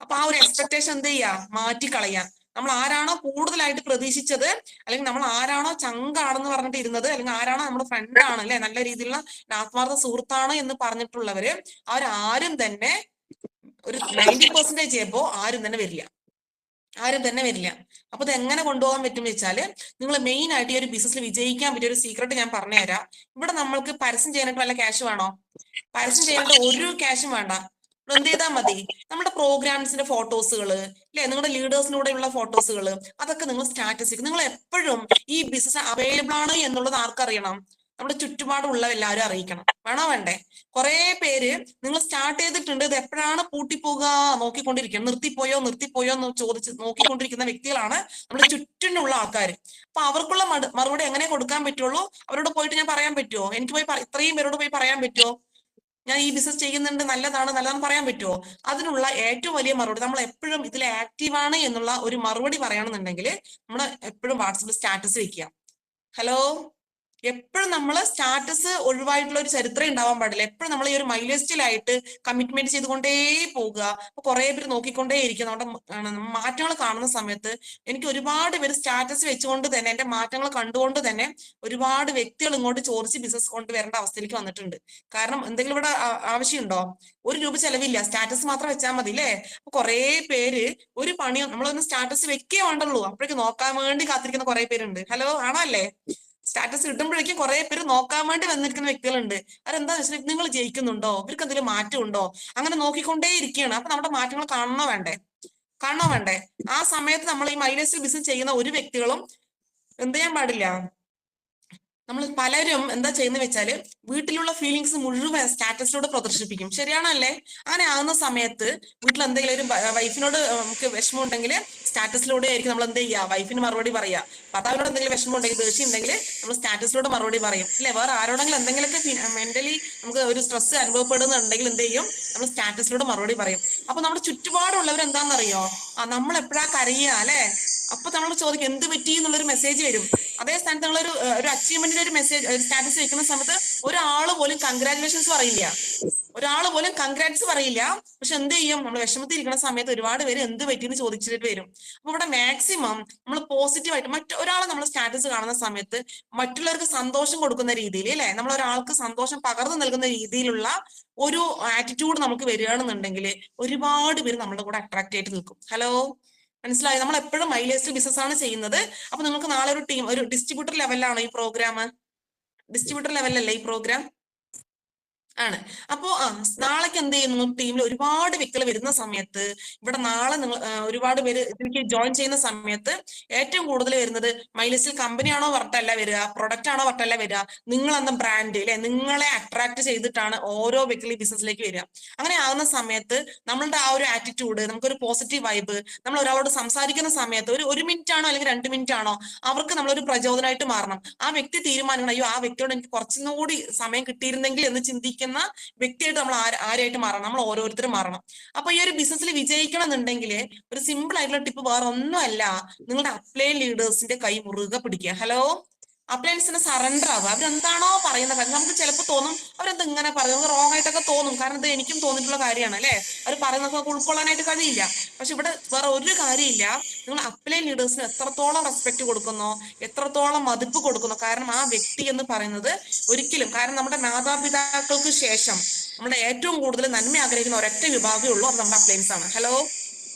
അപ്പൊ ആ ഒരു എക്സ്പെക്ടേഷൻ എന്ത് ചെയ്യാ? മാറ്റിക്കളയാം. നമ്മൾ ആരാണോ കൂടുതലായിട്ട് പ്രതീക്ഷിച്ചത്, അല്ലെങ്കിൽ നമ്മൾ ആരാണോ ചങ്കാണെന്ന് പറഞ്ഞിട്ട് ഇരുന്നത്, അല്ലെങ്കിൽ ആരാണോ നമ്മുടെ ഫ്രണ്ടാണ്, അല്ലെ, നല്ല രീതിയിലുള്ള ആത്മാർത്ഥ സുഹൃത്താണ് എന്ന് പറഞ്ഞിട്ടുള്ളവര്, അവരാരും തന്നെ ഒരു 90% ചെയ്യുമ്പോ ആരും തന്നെ വരില്ല. അപ്പൊ ഇത് എങ്ങനെ കൊണ്ടുപോകാൻ പറ്റും വെച്ചാല്, നിങ്ങൾ മെയിൻ ആയിട്ട് ഈ ഒരു ബിസിനസ്സിൽ വിജയിക്കാൻ പറ്റിയ ഒരു സീക്രട്ട് ഞാൻ പറഞ്ഞുതരാം. ഇവിടെ നമ്മൾക്ക് പരസ്യം ചെയ്യാനായിട്ട് വല്ല ക്യാഷ് വേണോ? പരസ്യം ചെയ്യാനായിട്ട് ഒരു ക്യാഷും വേണ്ട. എന്ത് ചെയ്താൽ മതി? നമ്മുടെ പ്രോഗ്രാംസിന്റെ ഫോട്ടോസുകള്, അല്ലെ, നിങ്ങളുടെ ലീഡേഴ്സിനൂടെയുള്ള ഫോട്ടോസുകള്, അതൊക്കെ നിങ്ങൾ സ്റ്റാറ്റസ്, നിങ്ങൾ എപ്പോഴും ഈ ബിസിനസ് അവൈലബിൾ ആണ് എന്നുള്ളത് ആർക്കറിയണം? നമ്മുടെ ചുറ്റുപാടുള്ള എല്ലാവരും അറിയിക്കണം. വേണോ വേണ്ടേ? കുറെ പേര് നിങ്ങൾ സ്റ്റാർട്ട് ചെയ്തിട്ടുണ്ട്, ഇത് എപ്പോഴാണ് പൂട്ടിപ്പോകുക നോക്കിക്കൊണ്ടിരിക്കുക, നിർത്തിപ്പോയോ എന്ന് ചോദിച്ച് നോക്കിക്കൊണ്ടിരിക്കുന്ന വ്യക്തികളാണ് നമ്മുടെ ചുറ്റിനുള്ള ആൾക്കാർ. അപ്പൊ അവർക്കുള്ള മറുപടി എങ്ങനെ കൊടുക്കാൻ പറ്റുള്ളൂ? അവരോട് പോയിട്ട് ഞാൻ പറയാൻ പറ്റുമോ? എനിക്ക് പോയി ഇത്രയും പേരോട് പോയി പറയാൻ പറ്റുമോ ഞാൻ ഈ ബിസിനസ് ചെയ്യുന്നുണ്ട്, നല്ലതാണെന്ന് പറയാൻ പറ്റുമോ? അതിനുള്ള ഏറ്റവും വലിയ മറുപടി, നമ്മൾ എപ്പോഴും ഇതിൽ ആക്റ്റീവാണ് എന്നുള്ള ഒരു മറുപടി പറയണമെന്നുണ്ടെങ്കിൽ നമ്മൾ എപ്പോഴും വാട്സപ്പിൽ സ്റ്റാറ്റസ് വെക്കുക. ഹലോ, എപ്പോഴും നമ്മൾ സ്റ്റാറ്റസ് ഒഴിവായിട്ടുള്ള ഒരു ചരിത്രം ഉണ്ടാവാൻ പാടില്ല. എപ്പോഴും നമ്മൾ ഈ ഒരു മൈലിസ്റ്റിലായിട്ട് കമ്മിറ്റ്മെന്റ് ചെയ്തുകൊണ്ടേ പോകുക. അപ്പൊ കുറെ പേര് നോക്കിക്കൊണ്ടേ ഇരിക്കും. നമ്മുടെ മാറ്റങ്ങൾ കാണുന്ന സമയത്ത് എനിക്ക് ഒരുപാട് പേര് സ്റ്റാറ്റസ് വെച്ചുകൊണ്ട് തന്നെ എന്റെ മാറ്റങ്ങൾ കണ്ടുകൊണ്ട് തന്നെ ഒരുപാട് വ്യക്തികൾ ഇങ്ങോട്ട് ചോദിച്ച് ബിസിനസ് കൊണ്ടുവരേണ്ട അവസ്ഥയിലേക്ക് വന്നിട്ടുണ്ട്. കാരണം എന്തെങ്കിലും ഇവിടെ ആവശ്യമുണ്ടോ? ₹1 ചെലവില്ല, സ്റ്റാറ്റസ് മാത്രം വെച്ചാൽ മതി അല്ലേ? അപ്പൊ കുറെ പേര് ഒരു പണിയും നമ്മളൊന്ന് സ്റ്റാറ്റസ് വെക്കേ വേണ്ടുള്ളൂ, അപ്പോഴേക്ക് നോക്കാൻ വേണ്ടി കാത്തിരിക്കുന്ന കുറെ പേരുണ്ട്. ഹലോ, ആണോ അല്ലേ? സ്റ്റാറ്റസ് ഇടുമ്പോഴേക്കും കുറെ പേര് നോക്കാൻ വേണ്ടി വന്നിരിക്കുന്ന വ്യക്തികളുണ്ട്. അതെന്താ വെച്ചാൽ നിങ്ങൾ ജയിക്കുന്നുണ്ടോ, ഇവർക്ക് എന്തെങ്കിലും മാറ്റം ഉണ്ടോ, അങ്ങനെ നോക്കിക്കൊണ്ടേ ഇരിക്കുകയാണ്. അപ്പൊ നമ്മുടെ മാറ്റങ്ങൾ കാണണോ വേണ്ടേ? ആ സമയത്ത് നമ്മൾ ഈ മൈലേജിൽ ബിസിനസ് ചെയ്യുന്ന ഒരു വ്യക്തികളും എന്ത് ചെയ്യാൻ പാടില്ല. നമ്മൾ പലരും എന്താ ചെയ്യുന്ന വെച്ചാല് വീട്ടിലുള്ള ഫീലിങ്സ് മുഴുവൻ സ്റ്റാറ്റസിലൂടെ പ്രദർശിപ്പിക്കും. ശരിയാണോ അല്ലേ? അങ്ങനെ ആകുന്ന സമയത്ത് വീട്ടിൽ എന്തെങ്കിലും ഒരു വൈഫിനോട് നമുക്ക് വിഷമം ഉണ്ടെങ്കിൽ സ്റ്റാറ്റസിലൂടെ ആയിരിക്കും നമ്മൾ എന്ത് ചെയ്യുക, വൈഫിന് മറുപടി പറയുക. ഭർത്താവിനോട് എന്തെങ്കിലും വിഷമം ഉണ്ടെങ്കിൽ, ദേഷ്യം ഉണ്ടെങ്കിൽ നമ്മൾ സ്റ്റാറ്റസിലൂടെ മറുപടി പറയും അല്ലെ? വേറെ ആരോടെങ്കിലും എന്തെങ്കിലുമൊക്കെ മെന്റലി നമുക്ക് ഒരു സ്ട്രെസ് അനുഭവപ്പെടുന്നുണ്ടെങ്കിൽ എന്ത് ചെയ്യും, നമ്മൾ സ്റ്റാറ്റസിലൂടെ മറുപടി പറയും. അപ്പൊ നമ്മുടെ ചുറ്റുപാടുള്ളവർ എന്താണെന്നറിയോ, നമ്മൾ എപ്പോഴാ കരയുക അല്ലെ? അപ്പൊ നമ്മൾ ചോദിക്കും എന്ത് പറ്റി എന്നുള്ളൊരു മെസ്സേജ് വരും. അതേ സ്ഥാനത്ത് നിങ്ങൾ ഒരു അച്ചീവ്മെന്റിന്റെ ഒരു മെസ്സേജ് സ്റ്റാറ്റസ് വെക്കുന്ന സമയത്ത് ഒരാൾ പോലും കൺഗ്രാറ്റുലേഷൻസ് പറയില്ല. പക്ഷെ എന്ത് ചെയ്യും, നമ്മൾ വിഷമത്തിൽ ഇരിക്കുന്ന സമയത്ത് ഒരുപാട് പേര് എന്ത് പറ്റിയെന്ന് ചോദിച്ചിട്ട് വരും. അപ്പൊ ഇവിടെ മാക്സിമം നമ്മൾ പോസിറ്റീവായിട്ട് മറ്റൊരാളെ നമ്മൾ സ്റ്റാറ്റസ് കാണുന്ന സമയത്ത് മറ്റുള്ളവർക്ക് സന്തോഷം കൊടുക്കുന്ന രീതിയിൽ അല്ലെ, നമ്മൾ ഒരാൾക്ക് സന്തോഷം പകർന്നു നൽകുന്ന രീതിയിലുള്ള ഒരു ആറ്റിറ്റ്യൂഡ് നമുക്ക് വരികയാണെന്നുണ്ടെങ്കിൽ ഒരുപാട് പേര് നമ്മുടെ കൂടെ അട്രാക്ട് ആയിട്ട് നിൽക്കും. ഹലോ, മനസ്സിലായി? നമ്മൾ എപ്പോഴും മൈലേജ് ബിസിനസ് ആണ് ചെയ്യുന്നത്. അപ്പൊ നിങ്ങൾക്ക് നാളെ ഒരു ഡിസ്ട്രിബ്യൂട്ടർ ലെവലിലാണോ ഈ പ്രോഗ്രാം? ഡിസ്ട്രിബ്യൂട്ടർ ലെവലല്ലേ ഈ പ്രോഗ്രാം? ആണ്. അപ്പോ നാളേക്ക് എന്ത് ചെയ്യുന്നു, ടീമിൽ ഒരുപാട് വ്യക്തികൾ വരുന്ന സമയത്ത് ഇവിടെ നാളെ നിങ്ങൾ ഒരുപാട് പേര് ഇതിലേക്ക് ജോയിൻ ചെയ്യുന്ന സമയത്ത് ഏറ്റവും കൂടുതൽ വരുന്നത് മൈലേജിൽ കമ്പനിയാണോ പറഞ്ഞിട്ടല്ല വരിക, പ്രൊഡക്റ്റ് ആണോ പറഞ്ഞിട്ടല്ല വരിക, നിങ്ങളെന്ന ബ്രാൻഡ് അല്ലെ, നിങ്ങളെ അട്രാക്ട് ചെയ്തിട്ടാണ് ഓരോ വ്യക്തി ബിസിനസ്സിലേക്ക് വരിക. അങ്ങനെ ആകുന്ന സമയത്ത് നമ്മളുടെ ആ ഒരു ആറ്റിറ്റ്യൂഡ്, നമുക്കൊരു പോസിറ്റീവ് വൈബ്, നമ്മൾ ഒരാളോട് സംസാരിക്കുന്ന സമയത്ത് ഒരു മിനിറ്റ് ആണോ അല്ലെങ്കിൽ 2 മിനിറ്റ് ആണോ അവർക്ക് നമ്മളൊരു പ്രചോദനമായിട്ട് മാറണം. ആ വ്യക്തി തീരുമാനിക്കണം, അയ്യോ ആ വ്യക്തിയോട് എനിക്ക് കുറച്ചും കൂടി സമയം കിട്ടിയിരുന്നെങ്കിൽ എന്ന് ചിന്തിക്കുന്ന വ്യക്തിയായിട്ട് നമ്മൾ ആരായിട്ട് മാറണം, നമ്മൾ ഓരോരുത്തരും മാറണം. അപ്പൊ ഈ ഒരു ബിസിനസ്സിൽ വിജയിക്കണം എന്നുണ്ടെങ്കിൽ ഒരു സിമ്പിൾ ആയിട്ടുള്ള ടിപ്പ് വേറെ ഒന്നുമല്ല, നിങ്ങളുടെ അപ്ലൈൻ ലീഡേഴ്സിന്റെ കൈ മുറുകെ പിടിക്കുക. ഹലോ, അപ്ലയൻസിന് സറണ്ടർ ആവുക. അവരെന്താണോ പറയുന്ന കാര്യം നമുക്ക് ചിലപ്പോൾ തോന്നും അവരെന്താ ഇങ്ങനെ പറയും, നമുക്ക് റോങ് ആയിട്ടൊക്കെ തോന്നും. കാരണം ഇത് എനിക്കും തോന്നിയിട്ടുള്ള കാര്യമാണ് അല്ലെ, അവർ പറയുന്നതൊക്കെ ഉൾക്കൊള്ളാനായിട്ട് കഴിയില്ല. പക്ഷെ ഇവിടെ വേറെ ഒരു കാര്യമില്ല, നിങ്ങൾ അപ്ലൈൻ ലീഡേഴ്സിന് എത്രത്തോളം റെസ്പെക്ട് കൊടുക്കുന്നോ, എത്രത്തോളം മതിപ്പ് കൊടുക്കുന്നോ. കാരണം ആ വ്യക്തി എന്ന് പറയുന്നത് ഒരിക്കലും, കാരണം നമ്മുടെ മാതാപിതാക്കൾക്ക് ശേഷം നമ്മുടെ ഏറ്റവും കൂടുതൽ നന്മ ആഗ്രഹിക്കുന്ന ഒരൊറ്റ വിഭാഗമേ ഉള്ളൂ, അത് നമ്മുടെ അപ്ലയൻസ് ആണ്. ഹലോ,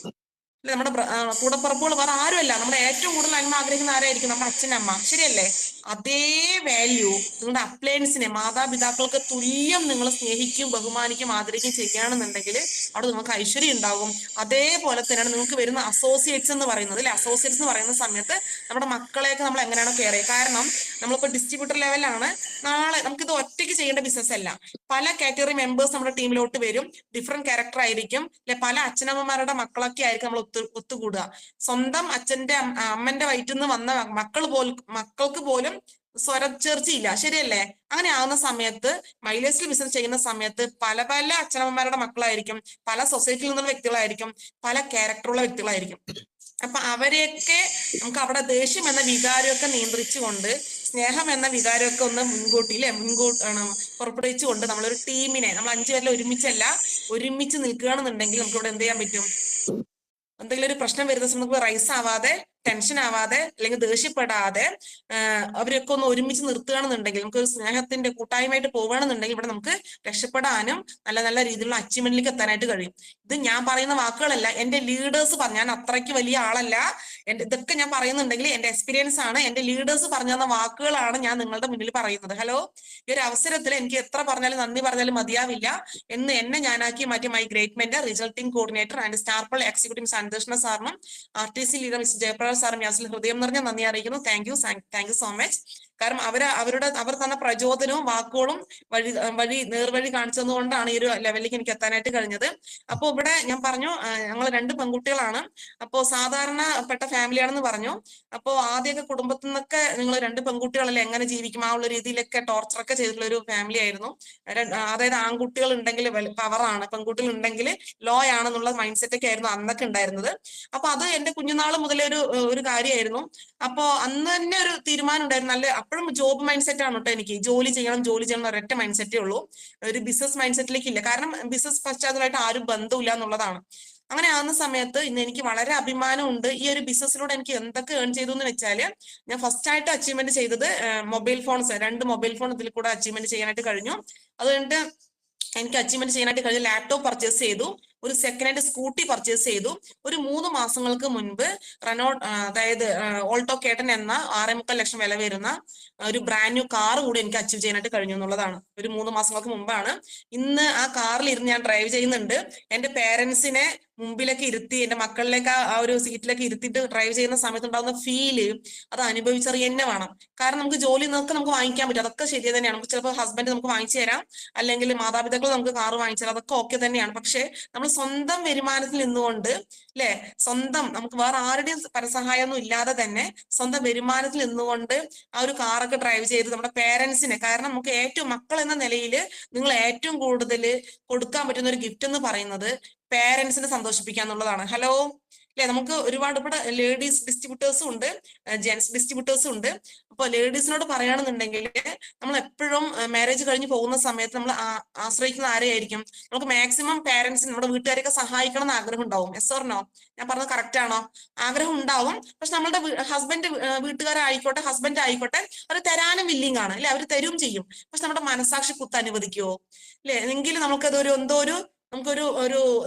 നമ്മുടെ കൂടപ്പുറപ്പുകൾ വേറെ ആരുമല്ല, നമ്മുടെ ഏറ്റവും കൂടുതൽ നന്മ ആഗ്രഹിക്കുന്ന ആരായിരിക്കും, നമ്മുടെ അച്ഛനമ്മ. ശരിയല്ലേ? അതേ വാല്യൂ നിങ്ങളുടെ അപ്ലയൻസിനെ, മാതാപിതാക്കൾക്ക് തുല്യം നിങ്ങൾ സ്നേഹിക്കും, ബഹുമാനിക്കും, ആദരിക്കുകയും ചെയ്യുകയാണെന്നുണ്ടെങ്കിൽ അവിടെ നിങ്ങൾക്ക് ഐശ്വര്യം ഉണ്ടാകും. അതേപോലെ തന്നെയാണ് നിങ്ങൾക്ക് വരുന്ന അസോസിയേറ്റ്സ് എന്ന് പറയുന്നത് അല്ലെ. അസോസിയേറ്റ്സ് എന്ന് പറയുന്ന സമയത്ത് നമ്മുടെ മക്കളെയൊക്കെ നമ്മൾ എങ്ങനെയാണോ കെയർ ചെയ്യുക. കാരണം നമ്മളിപ്പോൾ ഡിസ്ട്രിബ്യൂട്ടർ ലെവലാണ്. നാളെ നമുക്കിത് ഒറ്റയ്ക്ക് ചെയ്യേണ്ട ബിസിനസ് അല്ല, പല കാറ്റഗറി മെമ്പേഴ്സ് നമ്മുടെ ടീമിലോട്ട് വരും, ഡിഫറെന്റ് ക്യാരക്ടർ ആയിരിക്കും അല്ലെ, പല അച്ഛനമ്മമാരുടെ മക്കളൊക്കെ ആയിരിക്കും നമ്മൾ ഒത്തുകൂടുക. സ്വന്തം അമ്മന്റെ വയറ്റിൽ നിന്ന് വന്ന മക്കൾക്ക് പോലും സ്വരച്ചേർച്ചയില്ല. ശരിയല്ലേ? അങ്ങനെ ആവുന്ന സമയത്ത് മൈലേജിൽ ബിസിനസ് ചെയ്യുന്ന സമയത്ത് പല പല അച്ഛനമ്മമാരുടെ മക്കളായിരിക്കും, പല സൊസൈറ്റിയിൽ നിന്നുള്ള വ്യക്തികളായിരിക്കും, പല ക്യാരക്ടറുള്ള വ്യക്തികളായിരിക്കും. അപ്പൊ അവരെയൊക്കെ നമുക്ക് അവിടെ ദേഷ്യം എന്ന വികാരമൊക്കെ നിയന്ത്രിച്ചുകൊണ്ട്, സ്നേഹം എന്ന വികാരമൊക്കെ ഒന്ന് മുൻകൂട്ടാണ് പുറപ്പെടുവിച്ചുകൊണ്ട് നമ്മളൊരു ടീമിനെ, നമ്മൾ 5 പേരിൽ ഒരുമിച്ച് നിൽക്കുകയാണെന്നുണ്ടെങ്കിൽ നമുക്ക് ഇവിടെ എന്ത് ചെയ്യാൻ പറ്റും, എന്തെങ്കിലും ഒരു പ്രശ്നം വരുന്ന സമയത്ത് നമുക്ക് റൈസ് ആവാതെ, ടെൻഷൻ ആവാതെ, അല്ലെങ്കിൽ ദേഷ്യപ്പെടാതെ അവരൊക്കെ ഒന്ന് ഒരുമിച്ച് നിർത്തുകയാണെന്നുണ്ടെങ്കിൽ, നമുക്ക് ഒരു സ്നേഹത്തിന്റെ കൂട്ടായ്മയായിട്ട് പോവുകയാണെന്നുണ്ടെങ്കിൽ ഇവിടെ നമുക്ക് രക്ഷപ്പെടാനും നല്ല നല്ല രീതിയിലുള്ള അച്ചീവ്മെന്റിലേക്ക് എത്താനായിട്ട് കഴിയും. ഇത് ഞാൻ പറയുന്ന വാക്കുകളല്ല, എന്റെ ലീഡേഴ്സ് പറഞ്ഞു. ഞാൻ അത്രയ്ക്ക് വലിയ ആളല്ല, ഇതൊക്കെ ഞാൻ പറയുന്നുണ്ടെങ്കിൽ എന്റെ എക്സ്പീരിയൻസ് ആണ്, എന്റെ ലീഡേഴ്സ് പറഞ്ഞു തന്ന വാക്കുകളാണ് ഞാൻ നിങ്ങളുടെ മുന്നിൽ പറയുന്നത്. ഹലോ, ഈ ഒരു അവസരത്തിൽ എനിക്ക് എത്ര പറഞ്ഞാലും നന്ദി പറഞ്ഞാലും മതിയാവില്ല എന്ന് എന്നെ ഞാനാക്കി മാറ്റി my great mentor, resulting coordinator and സ്റ്റാർപ്പൾ എക്സിക്യൂട്ടീവ് സന്തോഷ് സാറിനും RTC leader mister Jayaprakash principal സാറും യാസിൽ ഹൃദയം നിറഞ്ഞ നന്ദി അറിയിക്കുന്നു. Thank you so much. കാരണം അവർ തന്ന പ്രചോദനവും വാക്കുകളും നേർവഴി കാണിച്ചതുകൊണ്ടാണ് ഈ ഒരു ലെവലിലേക്ക് എനിക്ക് എത്താനായിട്ട് കഴിഞ്ഞത്. അപ്പൊ ഇവിടെ ഞാൻ പറഞ്ഞു ഞങ്ങൾ 2 പെൺകുട്ടികളാണ്. അപ്പോ സാധാരണപ്പെട്ട ഫാമിലിയാണെന്ന് പറഞ്ഞു. അപ്പോ ആദ്യമൊക്കെ കുടുംബത്തിൽ നിന്നൊക്കെ നിങ്ങൾ 2 പെൺകുട്ടികളല്ലേ എങ്ങനെ ജീവിക്കും ആ ഉള്ള രീതിയിലൊക്കെ ടോർച്ചറൊക്കെ ചെയ്തിട്ടുള്ള ഒരു ഫാമിലി ആയിരുന്നു. അതായത് ആൺകുട്ടികൾ ഉണ്ടെങ്കിൽ പവറാണ്, പെൺകുട്ടികൾ ഉണ്ടെങ്കിൽ ലോ ആണെന്നുള്ള മൈൻഡ് സെറ്റ് ഒക്കെ ആയിരുന്നു അന്നൊക്കെ ഉണ്ടായിരുന്നത്. അപ്പൊ അത് എന്റെ കുഞ്ഞുനാൾ മുതലേ ഒരു കാര്യമായിരുന്നു. അപ്പോ അന്ന് തന്നെ ഒരു തീരുമാനം ഉണ്ടായിരുന്നു. നല്ല അപ്പോഴും ജോബ് മൈൻഡ് സെറ്റ് ആണ് കേട്ടോ. എനിക്ക് ജോലി ചെയ്യണം ഒരൊറ്റ മൈൻഡ് സെറ്റേ ഉള്ളൂ. ഒരു ബിസിനസ് മൈൻഡ് സെറ്റിലേക്ക് ഇല്ല. കാരണം ബിസിനസ് പശ്ചാത്തലമായിട്ട് ആരും ബന്ധമില്ല എന്നുള്ളതാണ്. അങ്ങനെ ആവുന്ന സമയത്ത് ഇന്ന് എനിക്ക് വളരെ അഭിമാനമുണ്ട്. ഈ ഒരു ബിസിനസ്സിലൂടെ എനിക്ക് എന്തൊക്കെ ഏൺ ചെയ്തു എന്ന് വെച്ചാല് ഞാൻ ഫസ്റ്റ് ആയിട്ട് അച്ചീവ്മെന്റ് ചെയ്തത് മൊബൈൽ ഫോൺസ്, 2 മൊബൈൽ ഫോൺ ഇതിൽ കൂടെ അച്ചീവ്മെന്റ് ചെയ്യാനായിട്ട് കഴിഞ്ഞു. അതുകൊണ്ട് എനിക്ക് അച്ചീവ്മെന്റ് ചെയ്യാനായിട്ട് കഴിഞ്ഞ ലാപ്ടോപ്പ് പർച്ചേസ് ചെയ്തു, ഒരു സെക്കൻഡ് ഹാൻഡ് സ്കൂട്ടി പർച്ചേസ് ചെയ്തു. ഒരു 3 മാസങ്ങൾക്ക് മുൻപ് അതായത് ഓൾട്ടോ കേട്ടൻ എന്ന 6.25 ലക്ഷം വില വരുന്ന ഒരു ബ്രാൻഡ് ന്യൂ കാർ കൂടി എനിക്ക് അച്ചീവ് ചെയ്യാനായിട്ട് കഴിഞ്ഞു എന്നുള്ളതാണ്. ഒരു 3 മാസങ്ങൾക്ക് മുമ്പാണ്. ഇന്ന് ആ കാറിൽ ഇരുന്ന് ഞാൻ ഡ്രൈവ് ചെയ്യുന്നുണ്ട്. എന്റെ പേരൻസിനെ മുമ്പിലേക്ക് ഇരുത്തി എന്റെ മക്കളിലേക്ക് ആ ഒരു സീറ്റിലേക്ക് ഇരുത്തിയിട്ട് ഡ്രൈവ് ചെയ്യുന്ന സമയത്ത് ഉണ്ടാകുന്ന ഫീല് അത് അനുഭവിച്ചറിയ തന്നെ വേണം. കാരണം നമുക്ക് ജോലി നമുക്ക് വാങ്ങിക്കാൻ പറ്റും, അതൊക്കെ ശരി തന്നെയാണ്. നമുക്ക് ചിലപ്പോൾ ഹസ്ബൻഡ് നമുക്ക് വാങ്ങിച്ചു തരാം, അല്ലെങ്കിൽ മാതാപിതാക്കൾ നമുക്ക് കാറ് വാങ്ങിച്ചു തരാം, അതൊക്കെ ഓക്കെ തന്നെയാണ്. പക്ഷെ നമ്മൾ സ്വന്തം വരുമാനത്തിൽ നിന്നുകൊണ്ട് അല്ലെ, നമുക്ക് വേറെ ആരുടെയും പരസഹായം ഒന്നും ഇല്ലാതെ തന്നെ സ്വന്തം വരുമാനത്തിൽ നിന്നുകൊണ്ട് ആ ഒരു കാറൊക്കെ ഡ്രൈവ് ചെയ്ത് നമ്മുടെ പേരൻസിനെ, കാരണം നമുക്ക് ഏറ്റവും മക്കൾ എന്ന നിലയിൽ നിങ്ങൾ ഏറ്റവും കൂടുതൽ കൊടുക്കാൻ പറ്റുന്ന ഒരു ഗിഫ്റ്റ് എന്ന് പറയുന്നത് പേരൻസിനെ സന്തോഷിപ്പിക്കുക എന്നുള്ളതാണ്. ഹലോ അല്ലെ, നമുക്ക് ഒരുപാട് ഇവിടെ ലേഡീസ് ഡിസ്ട്രിബ്യൂട്ടേഴ്സും ഉണ്ട്, ജെന്റ്സ് ഡിസ്ട്രിബ്യൂട്ടേഴ്സും ഉണ്ട്. അപ്പൊ ലേഡീസിനോട് പറയുകയാണെന്നുണ്ടെങ്കിൽ നമ്മൾ എപ്പോഴും മാരേജ് കഴിഞ്ഞ് പോകുന്ന സമയത്ത് നമ്മൾ ആശ്രയിക്കുന്ന ആരെയായിരിക്കും? നമുക്ക് മാക്സിമം പേരൻസിന്, നമ്മുടെ വീട്ടുകാരെയൊക്കെ സഹായിക്കണം എന്ന് ആഗ്രഹം ഉണ്ടാവും. Yes or no? ഞാൻ പറഞ്ഞത് കറക്റ്റ് ആണോ? ആഗ്രഹം ഉണ്ടാവും. പക്ഷെ നമ്മളുടെ വീട്ടുകാരായിക്കോട്ടെ, ഹസ്ബൻഡ് ആയിക്കോട്ടെ, അവർ തരാനും വില്ലിങ് ആണ് അല്ലെ, അവർ തരും ചെയ്യും. പക്ഷെ നമ്മുടെ മനസാക്ഷി കുത്ത് അനുവദിക്കുവോ അല്ലെ? എങ്കിലും നമുക്കത് നമുക്കൊരു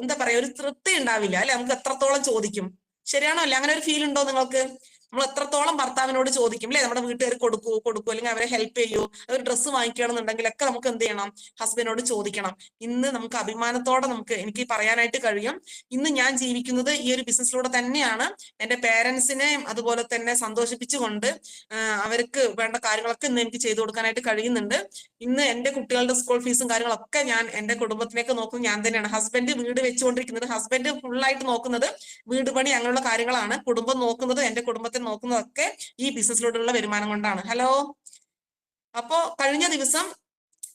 എന്താ പറയാ, ഒരു തൃപ്തി ഉണ്ടാവില്ല അല്ലെ. നമുക്ക് എത്രത്തോളം ചോദിക്കും, ശരിയാണോ അല്ലെ? അങ്ങനെ ഒരു ഫീൽ ഉണ്ടോ നിങ്ങൾക്ക്? നമ്മൾ എത്രത്തോളം ഭർത്താവിനോട് ചോദിക്കും അല്ലെ, നമ്മുടെ വീട്ടുകാർ കൊടുക്കൂ അല്ലെങ്കിൽ അവരെ ഹെൽപ്പ് ചെയ്യൂ, ഒരു ഡ്രസ്സ് വാങ്ങിക്കണമെന്നുണ്ടെങ്കിലൊക്കെ നമുക്ക് എന്ത് ചെയ്യണം? ഹസ്ബൻഡിനോട് ചോദിക്കണം. ഇന്ന് നമുക്ക് അഭിമാനത്തോടെ എനിക്ക് പറയാനായിട്ട് കഴിയും, ഇന്ന് ഞാൻ ജീവിക്കുന്നത് ഈ ഒരു ബിസിനസ്സിലൂടെ തന്നെയാണ്. എന്റെ പേരൻസിനെയും അതുപോലെ തന്നെ സന്തോഷിപ്പിച്ചുകൊണ്ട് അവർക്ക് വേണ്ട കാര്യങ്ങളൊക്കെ ഇന്ന് എനിക്ക് ചെയ്തു കൊടുക്കാനായിട്ട് കഴിയുന്നുണ്ട്. ഇന്ന് എന്റെ കുട്ടികളുടെ സ്കൂൾ ഫീസും കാര്യങ്ങളൊക്കെ ഞാൻ എന്റെ കുടുംബത്തിലേക്ക് നോക്കുന്നത് ഞാൻ തന്നെയാണ്. ഹസ്ബൻഡ് വീട് വെച്ചുകൊണ്ടിരിക്കുന്നത്, ഹസ്ബൻഡ് ഫുള്ളായിട്ട് നോക്കുന്നത് വീട് പണി അങ്ങനെയുള്ള കാര്യങ്ങളാണ്. കുടുംബം നോക്കുന്നത്, എന്റെ കുടുംബത്തെ നോക്കുന്നതൊക്കെ ഈ ബിസിനസ്സിലൂടെയുള്ള വരുമാനം കൊണ്ടാണ്. ഹലോ, അപ്പോ കഴിഞ്ഞ ദിവസം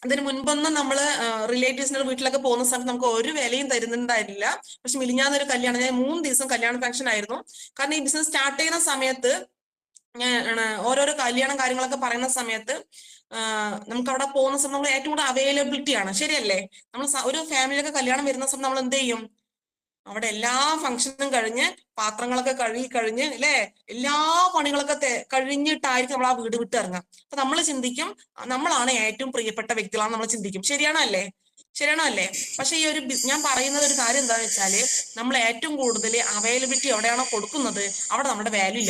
അതിന് മുൻപൊന്നും നമ്മള് റിലേറ്റീവ്സിന്റെ വീട്ടിലൊക്കെ പോകുന്ന സമയത്ത് നമുക്ക് ഒരു വിലയും തരുന്നുണ്ടായില്ല. പക്ഷെ മിനിഞ്ഞാന്നൊരു കല്യാണം, ഞാൻ 3 ദിവസം കല്യാണ ഫംഗ്ഷൻ ആയിരുന്നു. കാരണം ഈ ബിസിനസ് സ്റ്റാർട്ട് ചെയ്യുന്ന സമയത്ത് ഓരോരോ കല്യാണം കാര്യങ്ങളൊക്കെ പറയുന്ന സമയത്ത് നമുക്ക് അവിടെ പോകുന്ന സമയത്ത് നമ്മൾ ഏറ്റവും കൂടുതൽ അവൈലബിലിറ്റി ആണ്, ശരിയല്ലേ? നമ്മൾ ഒരു ഫാമിലിയൊക്കെ കല്യാണം വരുന്ന സമയത്ത് നമ്മൾ എന്ത് ചെയ്യും? അവിടെ എല്ലാ ഫംഗ്ഷനും കഴിഞ്ഞ് പാത്രങ്ങളൊക്കെ കഴുകി കഴിഞ്ഞ് അല്ലെ, എല്ലാ പണികളൊക്കെ കഴിഞ്ഞിട്ടായിരിക്കും നമ്മൾ ആ വീട് വിട്ട് ഇറങ്ങാം. അപ്പൊ നമ്മൾ ചിന്തിക്കും നമ്മളാണ് ഏറ്റവും പ്രിയപ്പെട്ട വ്യക്തികളാണ് നമ്മൾ ചിന്തിക്കും. ശരിയാണോ അല്ലേ? പക്ഷെ ഈ ഞാൻ പറയുന്നത് ഒരു കാര്യം എന്താണെന്ന് വെച്ചാല്, നമ്മൾ ഏറ്റവും കൂടുതൽ അവൈലബിലിറ്റി എവിടെയാണോ കൊടുക്കുന്നത് അവിടെ നമ്മുടെ വാല്യൂ